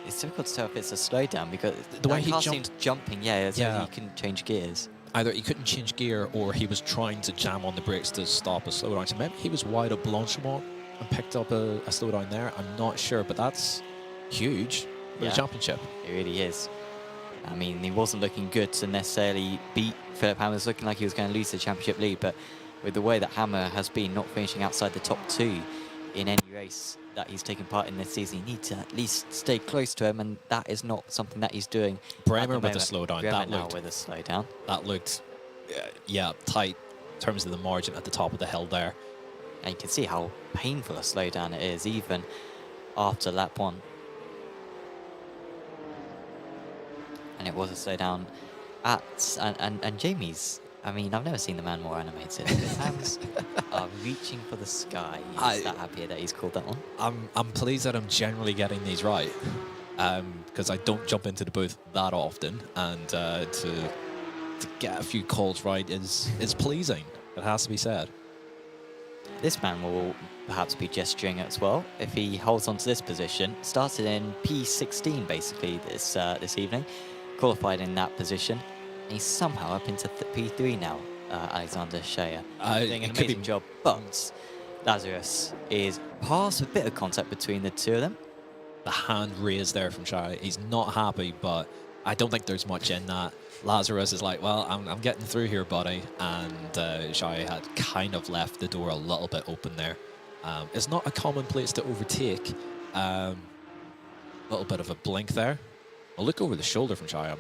It's difficult to tell if it's a slowdown because the way he car jumped, seems jumping, so he can change gears. Either he couldn't change gear or he was trying to jam on the brakes to stop a slowdown. So maybe he was wide of Blanchimont and picked up a slowdown there. I'm not sure, but that's huge for the championship. It really is. I mean, he wasn't looking good to necessarily beat Philip Hammer. It was looking like he was going to lose the championship lead, but with the way that Hammer has been not finishing outside the top 2 in any race that he's taken part in this season, you need to at least stay close to him, and that is not something that he's doing. Bremer with a slowdown. That looked, tight in terms of the margin at the top of the hill there. And you can see how painful a slowdown it is, even after lap 1. And it was a slowdown and Jamie's. I mean, I've never seen the man more animated. His hands are reaching for the sky. He's that happy that he's called that one. I'm pleased that I'm generally getting these right, because I don't jump into the booth that often, and to get a few calls right is pleasing. It has to be said. This man will perhaps be gesturing as well if he holds on to this position. Started in P16 basically this evening, qualified in that position. He's somehow up into P3 now, Alexander Shea. Doing an amazing job, but Lazarus is past a bit of contact between the two of them. The hand raised there from Shea. He's not happy, but I don't think there's much in that. Lazarus is like, well, I'm getting through here, buddy. And Shea had kind of left the door a little bit open there. It's not a common place to overtake. A little bit of a blink there. A look over the shoulder from Shea.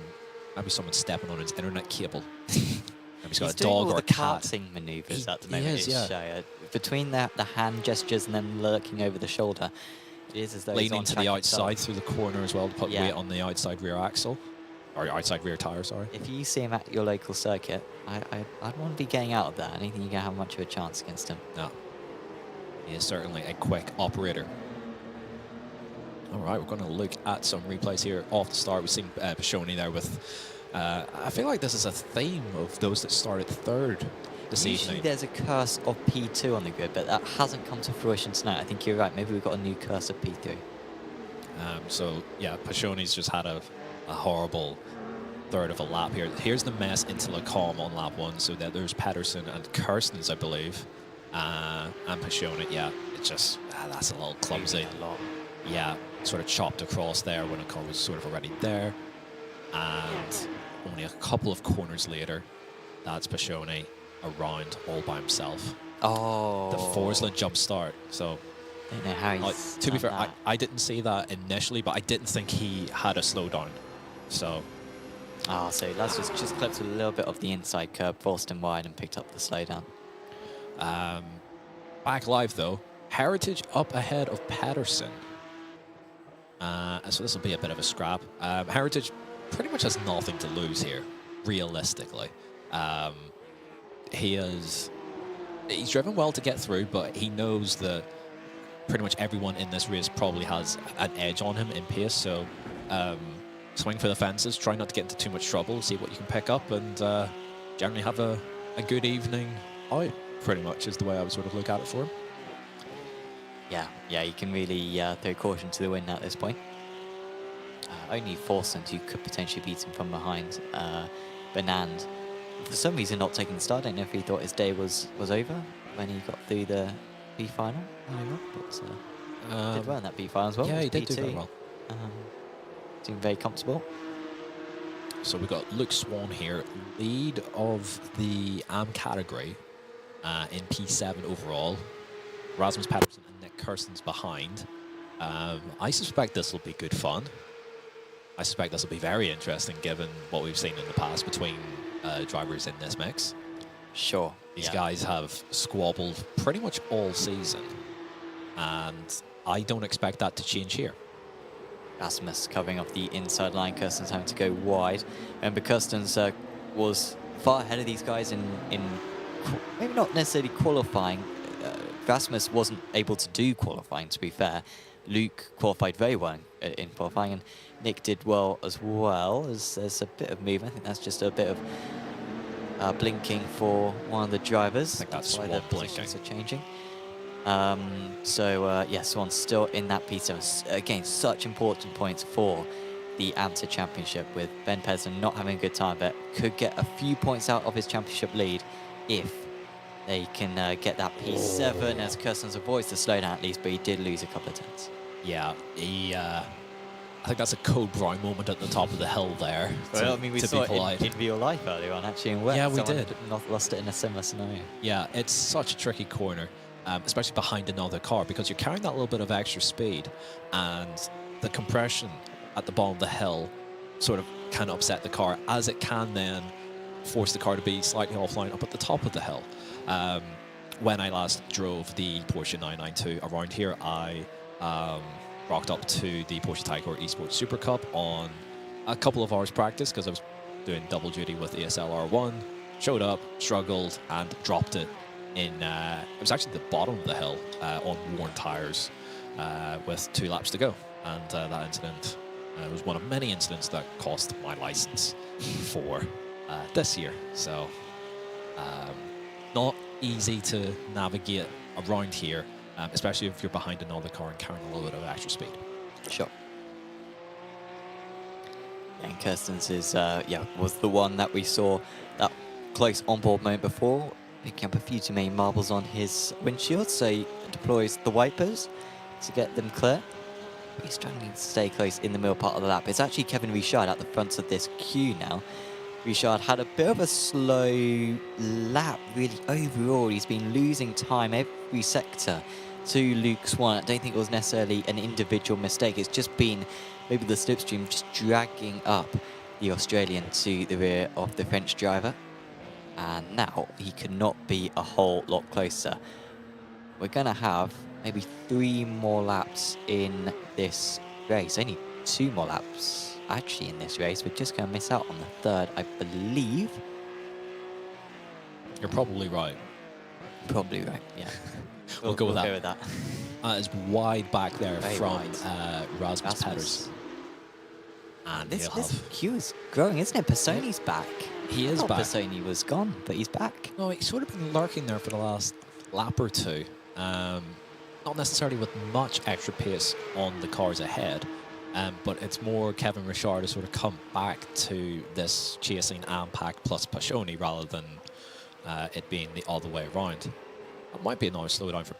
Maybe someone's stepping on his internet cable. Maybe he's got a dog or a cat. He's doing all the karting manoeuvres at the moment. Between the hand gestures and then lurking over the shoulder, it is as though leaning to the outside through the corner as well to put weight on the outside rear axle. Or outside rear tyre, sorry. If you see him at your local circuit, I'd want to be getting out of that. I don't think you're going to have much of a chance against him. No. He is certainly a quick operator. All right, we're going to look at some replays here off the start. We've seen Pashoni there with... I feel like this is a theme of those that started third this Usually evening. There's a curse of P2 on the grid, but that hasn't come to fruition tonight. I think you're right. Maybe we've got a new curse of P3. So, yeah, Pashoni's just had a horrible third of a lap here. Here's the mess into Lecombe on lap 1. So there's Pedersen and Kirstens, I believe. And Pashoni, it's just... that's a little clumsy. Yeah, sort of chopped across there when a car was sort of already there. And only a couple of corners later, that's Pashoni around all by himself. Oh. The Forsland jump start. So, I don't know how he's to be fair, I didn't see that initially, but I didn't think he had a slowdown. So. So that's just clipped a little bit of the inside curb, forced him wide and picked up the slowdown. Back live though, Heritage up ahead of Pedersen. So this will be a bit of a scrap. Heritage pretty much has nothing to lose here, realistically. He's driven well to get through, but he knows that pretty much everyone in this race probably has an edge on him in pace, so swing for the fences, try not to get into too much trouble, see what you can pick up, and generally have a good evening out, pretty much is the way I would sort of look at it for him. Yeah, you can really throw caution to the wind at this point. Only Forsand who could potentially beat him from behind. Benand, for some reason, not taking the start. I don't know if he thought his day was over when he got through the B final. But did well in that B final as well. Yeah, he did do very well. Seemed very comfortable. So we've got Luke Swan here, lead of the AM category in P7 overall. Rasmus Pedersen and Nick Kirsten's behind. I suspect this will be good fun. I suspect this will be very interesting given what we've seen in the past between drivers in this mix. Sure. These guys have squabbled pretty much all season, and I don't expect that to change here. Rasmus covering off the inside line. Kirsten's having to go wide. Remember, Kirsten's was far ahead of these guys in maybe not necessarily qualifying. Rasmus wasn't able to do qualifying, to be fair. Luke qualified very well in qualifying, and Nick did well as well. There's a bit of movement. I think that's just a bit of blinking for one of the drivers. I think that's why Swan the blinking. positions are changing. Yeah, Swan's still in that P7. Again, such important points for the Amateur Championship, with Ben Pedersen not having a good time, but could get a few points out of his championship lead if they can get that P7, as Kirsten's avoids the slowdown at least, but he did lose a couple of tenths. Yeah, I think that's a Code Brown moment at the top of the hill there. Well, I mean, we saw it in real life earlier on, actually, in West. Yeah, we did. Lost it in a similar scenario. Yeah, it's such a tricky corner, especially behind another car, because you're carrying that little bit of extra speed, and the compression at the bottom of the hill sort of can upset the car, as it can then force the car to be slightly offline up at the top of the hill. When I last drove the Porsche 992 around here, I rocked up to the Porsche Taycan Esports Super Cup on a couple of hours practice because I was doing double duty with the SLR1. Showed up, struggled, and dropped it in. It was actually the bottom of the hill on worn tires with 2 laps to go, and that incident was one of many incidents that cost my license for this year. So not easy to navigate around here, especially if you're behind another car and carrying a little bit of extra speed. Sure. And Kirsten's was the one that we saw that close onboard moment before, picking up a few too many marbles on his windshield, so he deploys the wipers to get them clear. But he's trying to stay close in the middle part of the lap. It's actually Kevin Richard at the front of this queue now. Richard had a bit of a slow lap, really, overall. He's been losing time every sector to Luke Swan. I don't think it was necessarily an individual mistake. It's just been maybe the slipstream just dragging up the Australian to the rear of the French driver. And now he could not be a whole lot closer. We're going to have maybe 3 more laps in this race. Only 2 more laps actually in this race. We're just going to miss out on the 3rd, I believe. You're probably right. Probably right, yeah. We'll go with that. Go with that. It's wide back there Very from wide. Rasmus Pedersen. And This queue is growing, isn't it? Personi's back. He is I thought back. Personi was gone, but he's back. No, he's sort of been lurking there for the last lap or 2. Not necessarily with much extra pace on the cars ahead, but it's more Kevin Richard has sort of come back to this chasing Ampac plus Pashoni rather than it being the other way around. It might be another slowdown for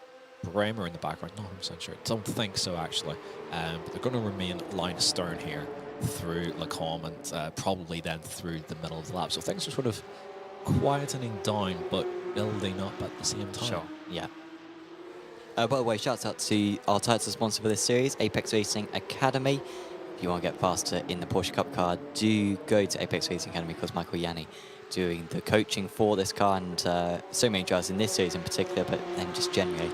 Bremer in the background, not 100% sure. Don't think so, actually. But they're going to remain line astern here through Lacombe and probably then through the middle of the lap. So things are sort of quietening down but building up at the same time. Sure, yeah. By the way, shouts out to our title sponsor for this series, Apex Racing Academy. If you want to get faster in the Porsche Cup car, do go to Apex Racing Academy, because Michael Yanni doing the coaching for this car, and so many drivers in this series in particular, but then just generally.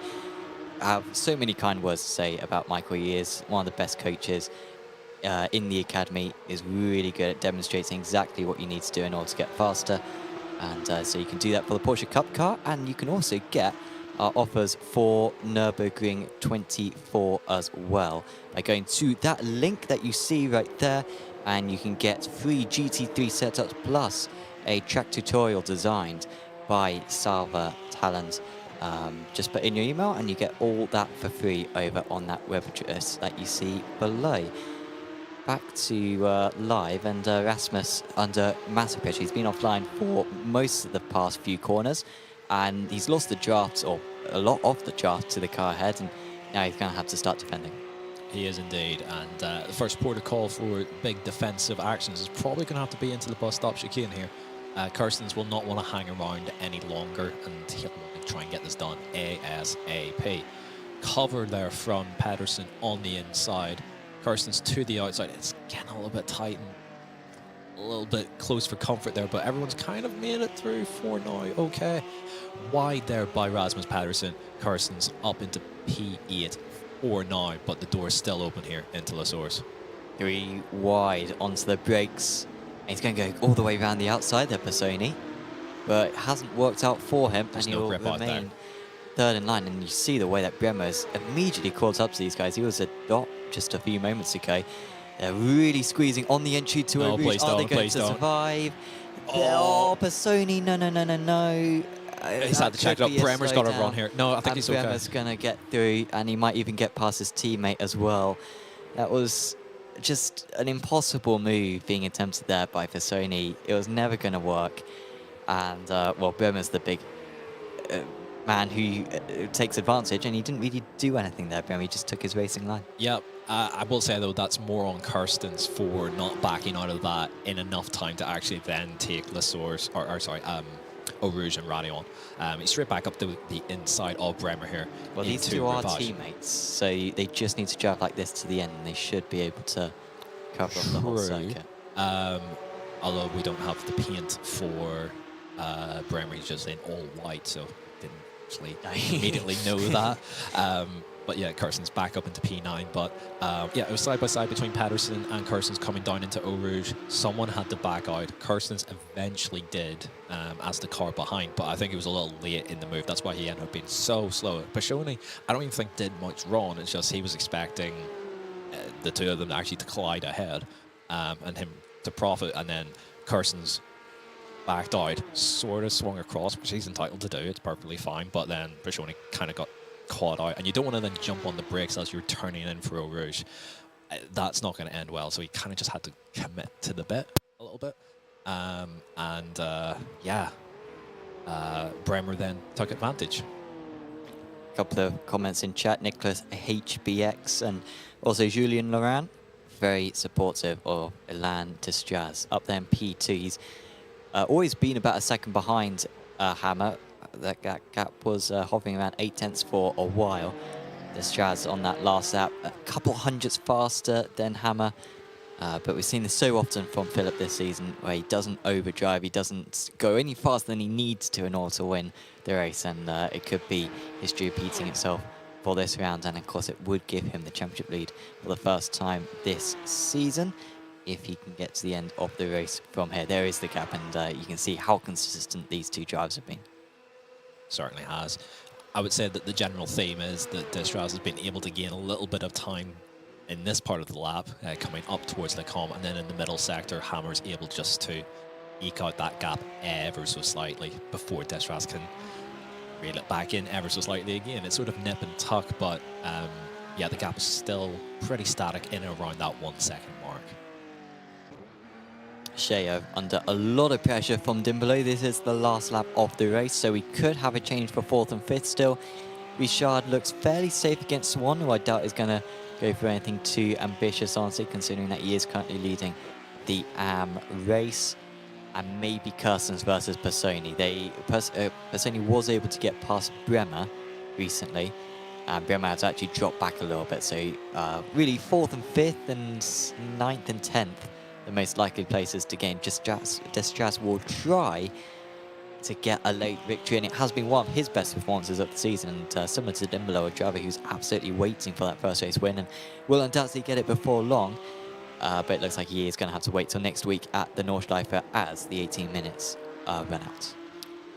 I have so many kind words to say about Michael. He is one of the best coaches in the academy is really good at demonstrating exactly what you need to do in order to get faster. And so you can do that for the Porsche Cup car, and you can also get our offers for Nürburgring 24 as well by going to that link that you see right there, and you can get free GT3 setups plus a track tutorial designed by Salva Talent. Just put in your email and you get all that for free over on that web address that you see below. Back to live, and Rasmus under massive pressure. He's been offline for most of the past few corners, and he's lost the draft, or a lot of the draft, to the car ahead, and now he's going to have to start defending. He is indeed, and the first port of call for big defensive actions is probably going to have to be into the bus stop chicane here. Kirstens will not want to hang around any longer, and he'll want to try and get this done ASAP. Cover there from Pedersen on the inside. Kirstens to the outside. It's getting a little bit tight and a little bit close for comfort there, but everyone's kind of made it through for now. Okay. Wide there by Rasmus Pedersen. Kirstens up into P8 for now, but the door is still open here into La Source. 3 wide onto the brakes. And he's going to go all the way around the outside there, Personi. But it hasn't worked out for him, There's and no he'll grip out there. remain third in line. And you see the way that Bremer has immediately caught up to these guys. He was a dot just a few moments ago. They're really squeezing on the entry to No, a please Are they don't, going please to don't. survive? Oh. Oh, Personi, no. He's had to check it up. Bremer's got to run here. No, I think he's okay. Bremer's going to get through, and he might even get past his teammate as well. That was just an impossible move being attempted there by Personi. It was never going to work. And, well, Bremer's the big man who takes advantage, and he didn't really do anything there, Bremer. He just took his racing line. Yep. I will say, though, that's more on Kirstens for not backing out of that in enough time to actually then take La Source, or sorry, Eau Rouge and Radion. He's straight back up to the inside of Bremer here. Well, these two are teammates, so they just need to drive like this to the end, and they should be able to cover up the whole circuit. Although we don't have the paint for Bremer, he's just in all white, so didn't actually immediately know that. But yeah, Kirsten's back up into P9. But yeah, it was side by side between Pedersen and Kirsten's coming down into Eau Rouge. Someone had to back out. Kirsten's eventually did as the car behind, but I think he was a little late in the move. That's why he ended up being so slow. Pashoni, I don't even think did much wrong. It's just he was expecting the two of them actually to collide ahead and him to profit, and then Kirsten's backed out, sort of swung across, which he's entitled to do. It's perfectly fine, but then Pashoni kind of got caught out, and you don't want to then jump on the brakes as you're turning in for Eau Rouge. That's not going to end well, so he kind of just had to commit to the bit a little bit. Yeah, Bremer then took advantage. A couple of comments in chat. Nicholas HBX and also Julien Laurent, very supportive of Elan Testraz up there in P2. He's always been about a second behind Hammer. That gap was hovering around 8 tenths for a while. The Straz on that last lap, a couple hundredths faster than Hammer. But we've seen this so often from Philip this season, where he doesn't overdrive, he doesn't go any faster than he needs to in order to win the race. And it could be history repeating itself for this round. And of course, it would give him the championship lead for the first time this season, if he can get to the end of the race from here. There is the gap, and you can see how consistent these two drives have been. Certainly has. I would say that the general theme is that Strauss has been able to gain a little bit of time in this part of the lap, coming up towards the com, and then in the middle sector, Hammer's able just to eke out that gap ever so slightly before Destras can reel it back in ever so slightly again. It's sort of nip and tuck, but yeah, the gap is still pretty static in and around that 1 second mark. Sheo under a lot of pressure from Dimbolo. This is the last lap of the race, so we could have a change for 4th and 5th still. Richard looks fairly safe against Swan, who I doubt is going to go for anything too ambitious, honestly, considering that he is currently leading the AM race. And maybe Kirstens versus Personi. Personi was able to get past Bremer recently, and Bremer has actually dropped back a little bit. So really 4th and 5th and 9th and 10th. The most likely places to gain. Destras will try to get a late victory, and it has been one of his best performances of the season. And similar to Dimbolo, a driver who's absolutely waiting for that first race win and will undoubtedly get it before long. but it looks like he is going to have to wait till next week at the Nordschleife as the 18 minutes run out.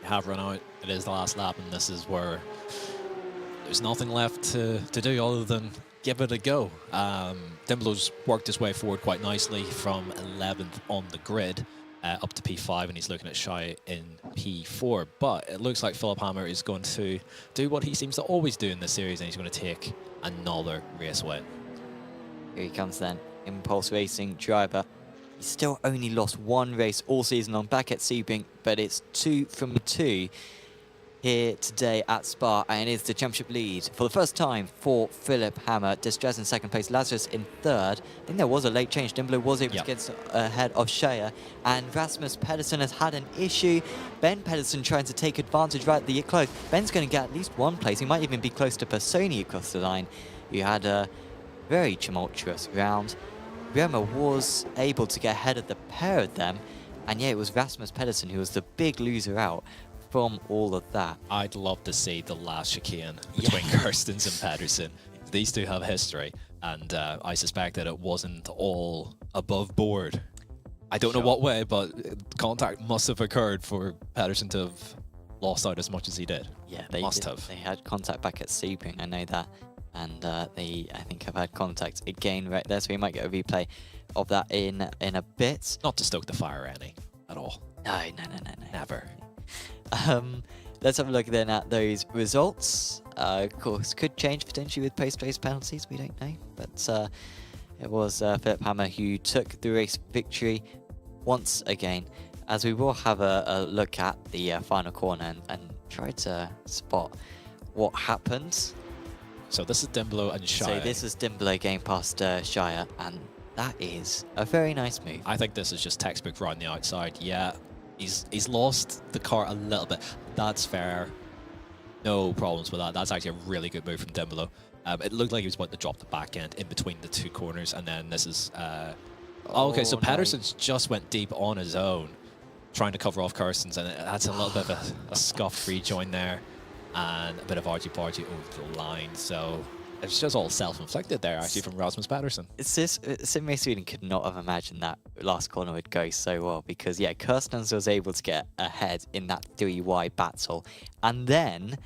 We have run out. It is the last lap, and this is where there's nothing left to do other than give it a go. Dimblo's worked his way forward quite nicely from 11th on the grid up to P5, and he's looking at Shai in P4. But it looks like Philip Hammer is going to do what he seems to always do in this series, and he's going to take another race win. Here he comes then, Impulse Racing driver. He's still only lost one race all season long back at Sebring, but it's 2 from 2 here today at Spa, and it is the championship lead for the first time for Philip Hammer. Destrez in second place, Lazarus in third. I think there was a late change. Dimblo was able to get ahead of Shea, and Rasmus Pedersen has had an issue. Ben Pedersen trying to take advantage right at the close. Ben's going to get at least one place. He might even be close to Personi across the line, who had a very tumultuous round. Bremer was able to get ahead of the pair of them, and yeah, it was Rasmus Pedersen who was the big loser out from all of that. I'd love to see the last chicane between Kirstens and Pedersen. These two have history, and I suspect that it wasn't all above board. I don't know what way, but contact must have occurred for Pedersen to have lost out as much as he did. Yeah, they must have. They had contact back at Sebring, I know that. And they, I think, have had contact again right there, so we might get a replay of that in a bit. Not to stoke the fire, Annie, at all. No. Never. Let's have a look then at those results. Of course, could change potentially with post-race penalties, we don't know. But it was Philip Hammer who took the race victory once again, as we will have a look at the final corner and try to spot what happened. So this is Dimblo and Shire. So this is Dimblo going past Shire, and that is a very nice move. I think this is just textbook right on the outside. Yeah, he's lost the car a little bit. That's fair. No problems with that. That's actually a really good move from Dimblo. It looked like he was about to drop the back end in between the two corners, and then this is... okay, so Pedersen's just went deep on his own, trying to cover off Kirstens, and that's a little bit of a scuffed rejoin there. And a bit of argy-bargy over the line, so it's just all self-inflicted there, actually, from Rasmus Pedersen. Sim Race Sweden could not have imagined that last corner would go so well, because, yeah, Kirstens was able to get ahead in that 3Y battle, and then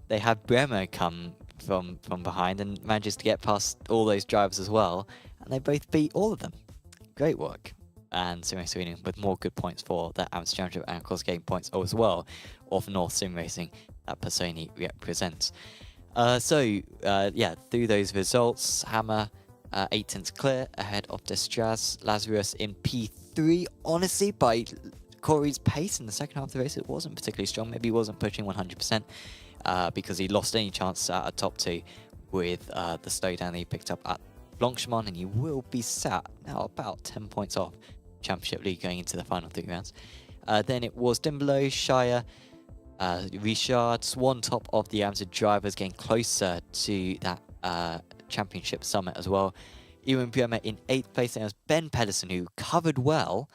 they had Bremer come from behind and manages to get past all those drivers as well, and they both beat all of them. Great work. And Sim Race Sweden with more good points for the Amateur Championship, and of course getting points as well off North Sim Racing that Personi represents. Yeah, through those results, Hammer 8th clear ahead of Destraz. Lazarus in P3. Honestly, by Corey's pace in the second half of the race, it wasn't particularly strong. Maybe he wasn't pushing 100% because he lost any chance at a top 2 with the slowdown that he picked up at Blanchemont, and he will be sat now about 10 points off Championship League going into the final 3 rounds. Then it was Dimblo, Shire, Richard, Swan top of the amateur drivers, getting closer to that championship summit as well. Ewan Bremer in 8th place, and it was Ben Pedersen who covered well.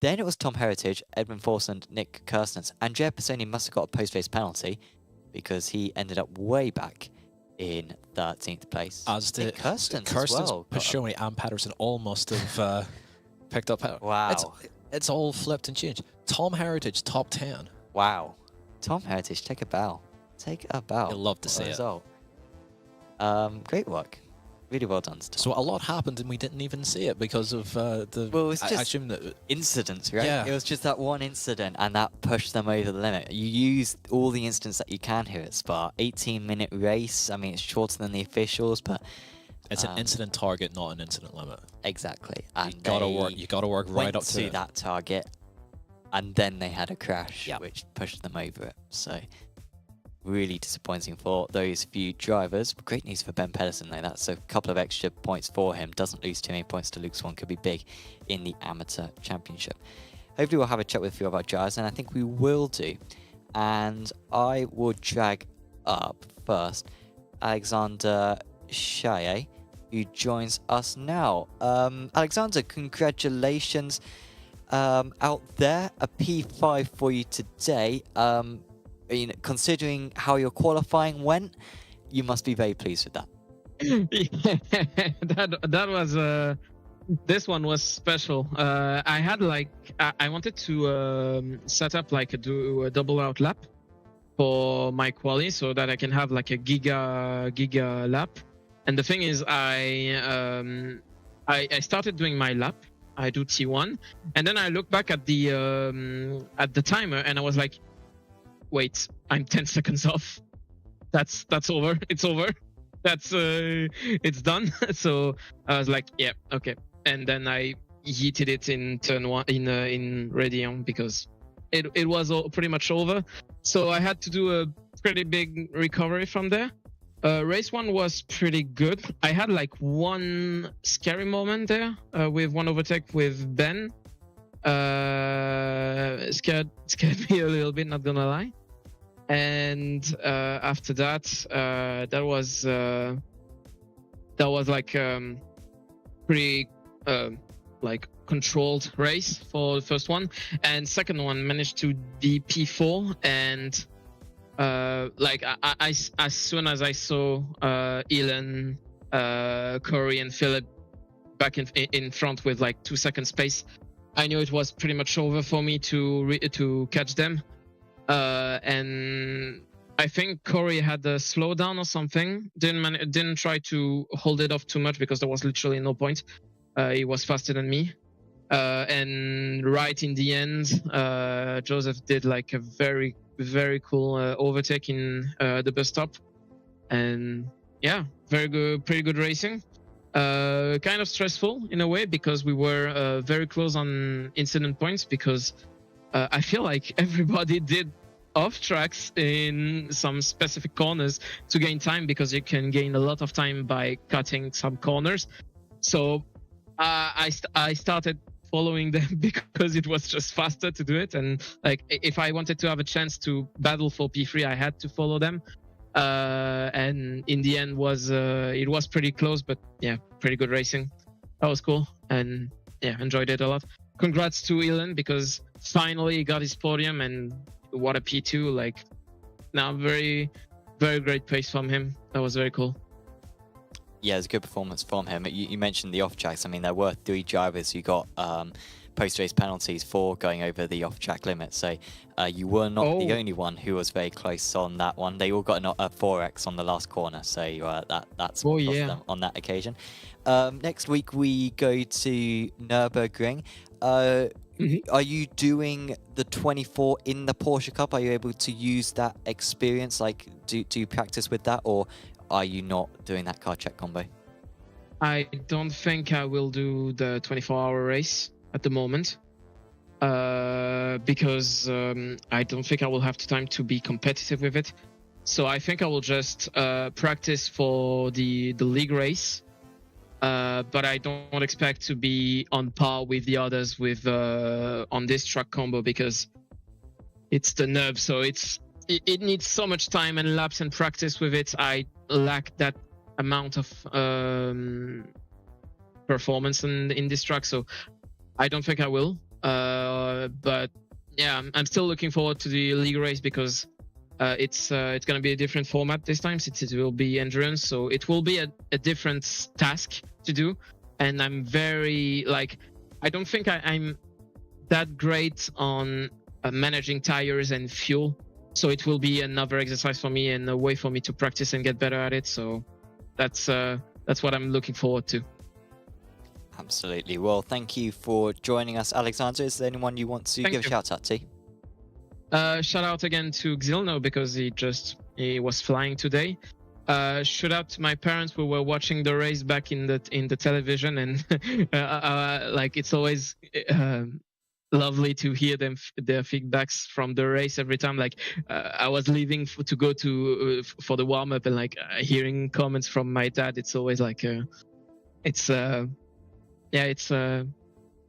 Then it was Tom Heritage, Edmund Forsland, Nick Kirstens. Andrea Personi must have got a post-race penalty because he ended up way back in 13th place. As did Kirstens as well. Personi and Pedersen all must have picked up. Wow. It's all flipped and changed. Tom Heritage, top 10. Wow. Tom Heritage, take a bow. Take a bow. You'll love to see it. Result. Great work. Really well done, Tom. So a lot happened and we didn't even see it because of the... Well, it's just I assume that incidents, right? Yeah. It was just that one incident, and that pushed them over the limit. You use all the incidents that you can here at Spa. 18-minute race. I mean, it's shorter than the officials, but... It's an incident target, not an incident limit. Exactly. And you gotta work right up to that target, and then they had a crash, Yep. which pushed them over it. So really disappointing for those few drivers. Great news for Ben Pedersen, though. That's a couple of extra points for him. Doesn't lose too many points to Luke Swan. Could be big in the Amateur Championship. Hopefully we'll have a chat with a few of our drivers, and I think we will do. And I will drag up first Alexander Chaillet, who joins us now. Alexander, congratulations out there. A P5 for you today. Considering how your qualifying went, you must be very pleased with that. Yeah, that was This one was special. I had like I wanted to set up like do a double out lap for my quali so that I can have like a giga lap. And the thing is, I started doing my lap. I do T1, and then I look back at the timer, and I was like, wait, I'm 10 seconds off. That's over. It's over. That's it's done. So I was like, yeah, okay. And then I yeeted it in turn one in Radion because it was pretty much over. So I had to do a pretty big recovery from there. Race one was pretty good. I had like one scary moment there with one overtake with Ben. Scared me a little bit, not gonna lie. And after that, that was like pretty like controlled race for the first one, and second one managed to be P4, and like I as soon as I saw Elon, Corey, and Philip back in front with like 2 seconds space, I knew it was pretty much over for me to catch them. And I think Corey had a slowdown or something. Didn't try to hold it off too much because there was literally no point. He was faster than me. And right in the end, Joseph did like a very, very cool overtake in the bus stop. And yeah, very good, pretty good racing. Kind of stressful in a way because we were very close on incident points because I feel like everybody did off tracks in some specific corners to gain time because you can gain a lot of time by cutting some corners. So I started following them because it was just faster to do it. And like if I wanted to have a chance to battle for P3, I had to follow them. And in the end it was pretty close, but yeah, pretty good racing. That was cool. And yeah, enjoyed it a lot. Congrats to Elon because finally he got his podium, and what a P2. Like now very, very great pace from him. That was very cool. Yeah, it was a good performance from him. You mentioned the off tracks. I mean, there were 3 drivers who got post-race penalties for going over the off-track limit. So you were not the only one who was very close on that one. They all got a 4x on the last corner. So that's them on that occasion. Next week we go to Nürburgring. Are you doing the 24 in the Porsche Cup? Are you able to use that experience? Like, do you practice with that, or are you not doing that car check combo? I don't think I will do the 24-hour race at the moment because I don't think I will have the time to be competitive with it. So I think I will just practice for the league race. But I don't expect to be on par with the others with on this track combo because it's the NURB, so it needs so much time and laps and practice with it. I lack that amount of performance in this track, so I don't think I will. But yeah, I'm still looking forward to the league race because it's going to be a different format this time since it will be endurance, so it will be a different task to do. And I'm very I don't think I'm that great on managing tires and fuel, so it will be another exercise for me and a way for me to practice and get better at it. So that's what I'm looking forward to. Absolutely. Well, thank you for joining us, Alexander. Is there anyone you want to give a shout out to? Shout out again to Xilno because he was flying today. Shout out to my parents who were watching the race back in the television, and it's always lovely to hear their feedbacks from the race every time. I was leaving to go to for the warm up, and hearing comments from my dad. It's always it's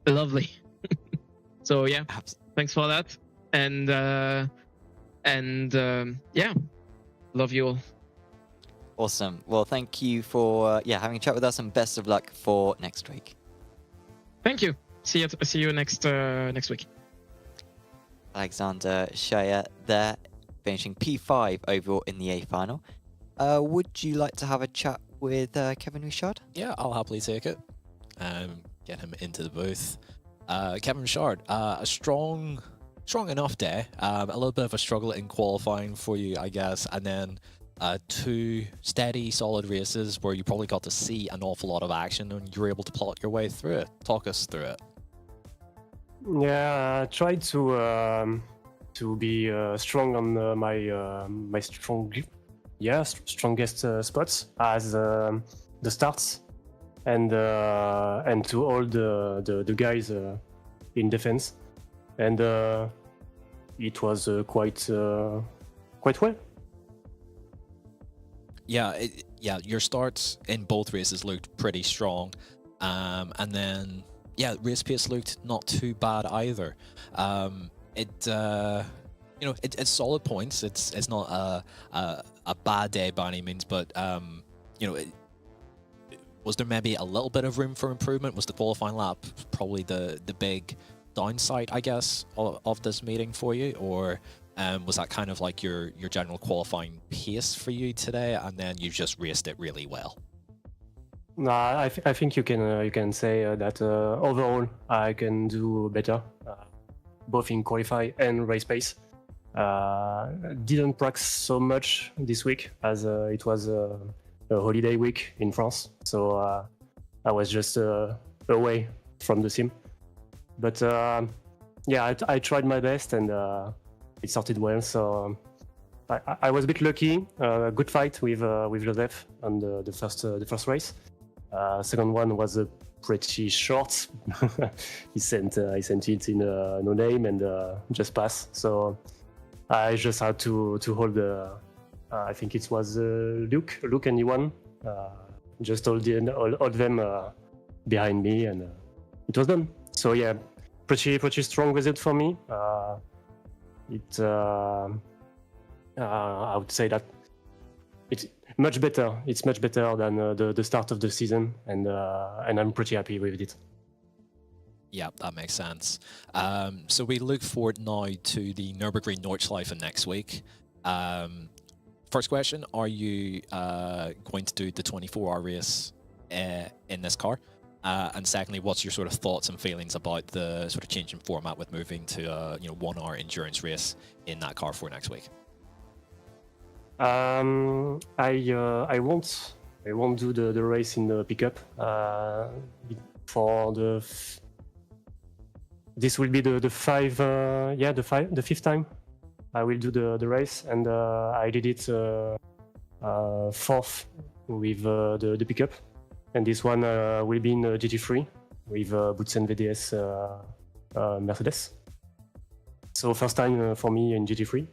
lovely. So yeah, thanks for that. And yeah, love you all. Awesome. Well, thank you for having a chat with us, and best of luck for next week. Thank you. See you next week. Alexander Shaya there, finishing P5 overall in the A final. Would you like to have a chat with Kevin Richard? Yeah, I'll happily take it. get him into the booth. Kevin Richard, a strong enough day. A little bit of a struggle in qualifying for you, I guess, and then 2 steady, solid races where you probably got to see an awful lot of action and you were able to plot your way through it. Talk us through it. Yeah, I tried to be strong on my strongest spots as the starts, and to all the guys in defense, and it was quite well. Yeah, your starts in both races looked pretty strong, and then race pace looked not too bad either. It's solid points. It's not a bad day by any means, but was there maybe a little bit of room for improvement? Was the qualifying lap probably the big downside, I guess, of this meeting for you, or was that kind of like your general qualifying pace for you today, and then you just raced it really well? No, I think you can say that overall I can do better, both in qualify and race pace. Didn't practice so much this week as it was a holiday week in France, so I was just away from the sim. But I tried my best, and it started well. So I was a bit lucky. Good fight with Joseph on the first race. Second one was pretty short. he sent it in no name and just pass. So I just had to hold the. I think it was Luke and Yuan. Just hold them behind me, and it was done. So yeah, pretty strong result for me. I would say that it's much better. It's much better than the start of the season, and I'm pretty happy with it. Yeah, that makes sense. So we look forward now to the Nürburgring Nordschleife next week. First question, are you going to do the 24-hour race in this car? And secondly, what's your sort of thoughts and feelings about the sort of change in format with moving to a 1-hour endurance race in that car for next week? I won't do the race in the pickup for this will be the fifth time I will do the race, and I did it fourth with the pickup, and this one will be in GT3 with Boutsen VDS Mercedes. So first time for me in GT3.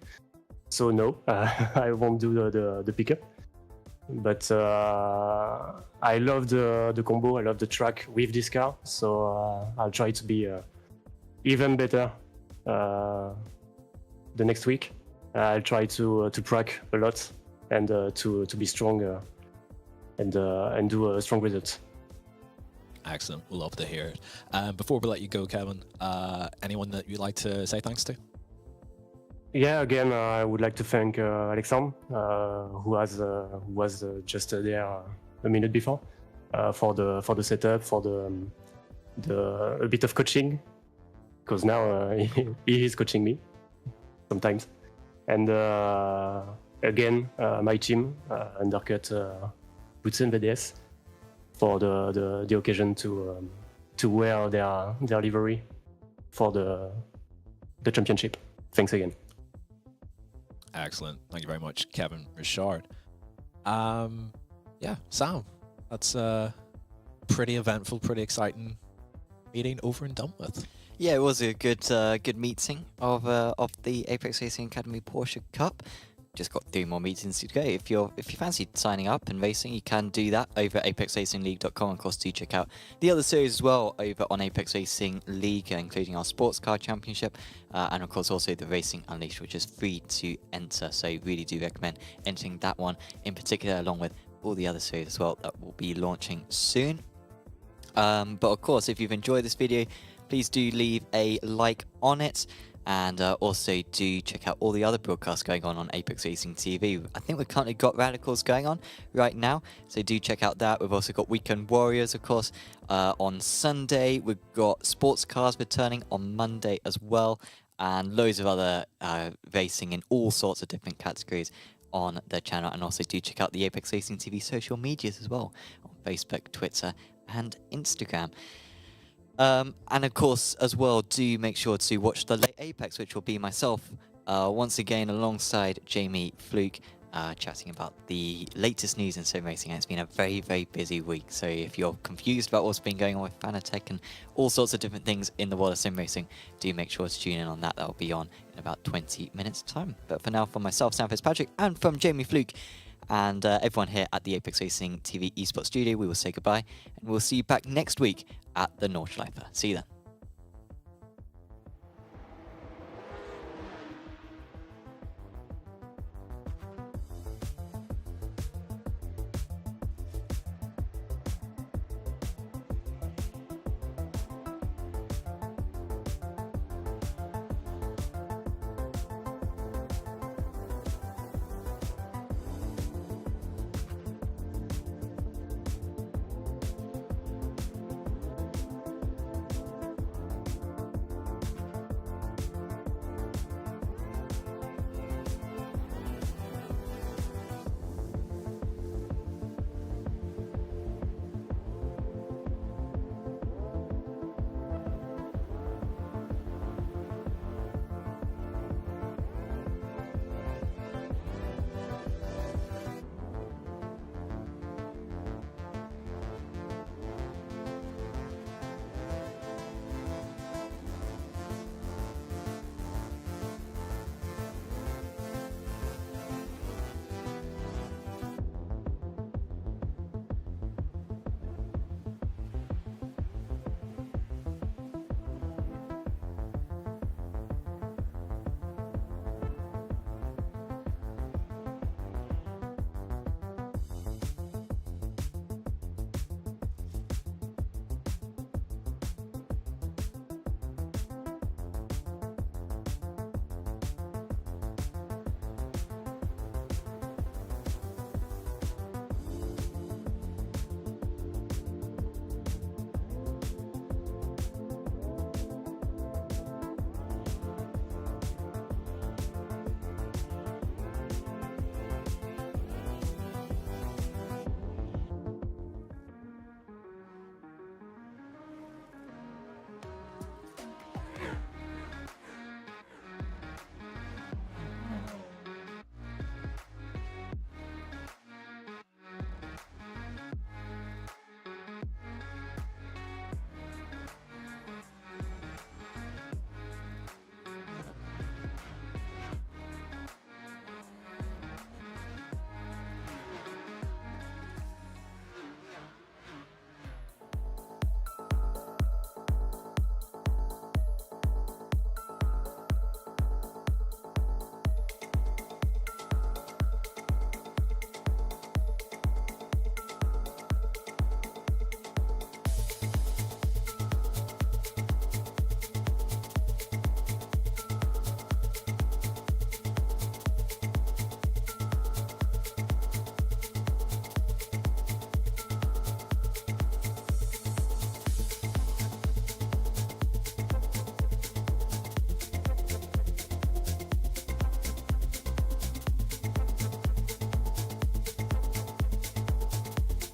So no, I won't do the pickup. But I love the combo. I love the track with this car. So I'll try to be even better the next week. I'll try to track a lot and to be stronger and do a strong result. Excellent. We'll love to hear it. Before we let you go, Kevin, anyone that you'd like to say thanks to? Yeah, again, I would like to thank Alexandre, who was just there a minute before, for the setup, for the a bit of coaching, because now he is coaching me sometimes, and again my team, Undercut, Boutsen VDS, for the occasion to wear their livery for the championship. Thanks again. Excellent. Thank you very much, Kevin Richard. Sam, that's a pretty eventful, pretty exciting meeting over and done with. Yeah, it was a good meeting of the Apex Racing Academy Porsche Cup. Just got 3 more meetings to go. If you fancy signing up and racing, you can do that over apexracingleague.com. Of course, do check out the other series as well over on Apex Racing League, including our Sports Car Championship, and of course also the Racing Unleashed, which is free to enter. So really do recommend entering that one in particular, along with all the other series as well that will be launching soon. But of course, if you've enjoyed this video, please do leave a like on it. And also do check out all the other broadcasts going on Apex Racing TV. I think we've currently got Radicals going on right now, so do check out that. We've also got Weekend Warriors, of course, on Sunday. We've got Sports Cars returning on Monday as well, and loads of other racing in all sorts of different categories on their channel. And also do check out the Apex Racing TV social medias as well, on Facebook, Twitter, and Instagram. And of course, as well, do make sure to watch the Late Apex, which will be myself, once again, alongside Jamie Fluke, chatting about the latest news in sim racing. And it's been a very, very busy week. So if you're confused about what's been going on with Fanatec and all sorts of different things in the world of sim racing, do make sure to tune in on that. That will be on in about 20 minutes' time. But for now, from myself, Sam Fitzpatrick, and from Jamie Fluke, and everyone here at the Apex Racing TV esports studio, we will say goodbye, and we'll see you back next week at the Nordschleife. See you then.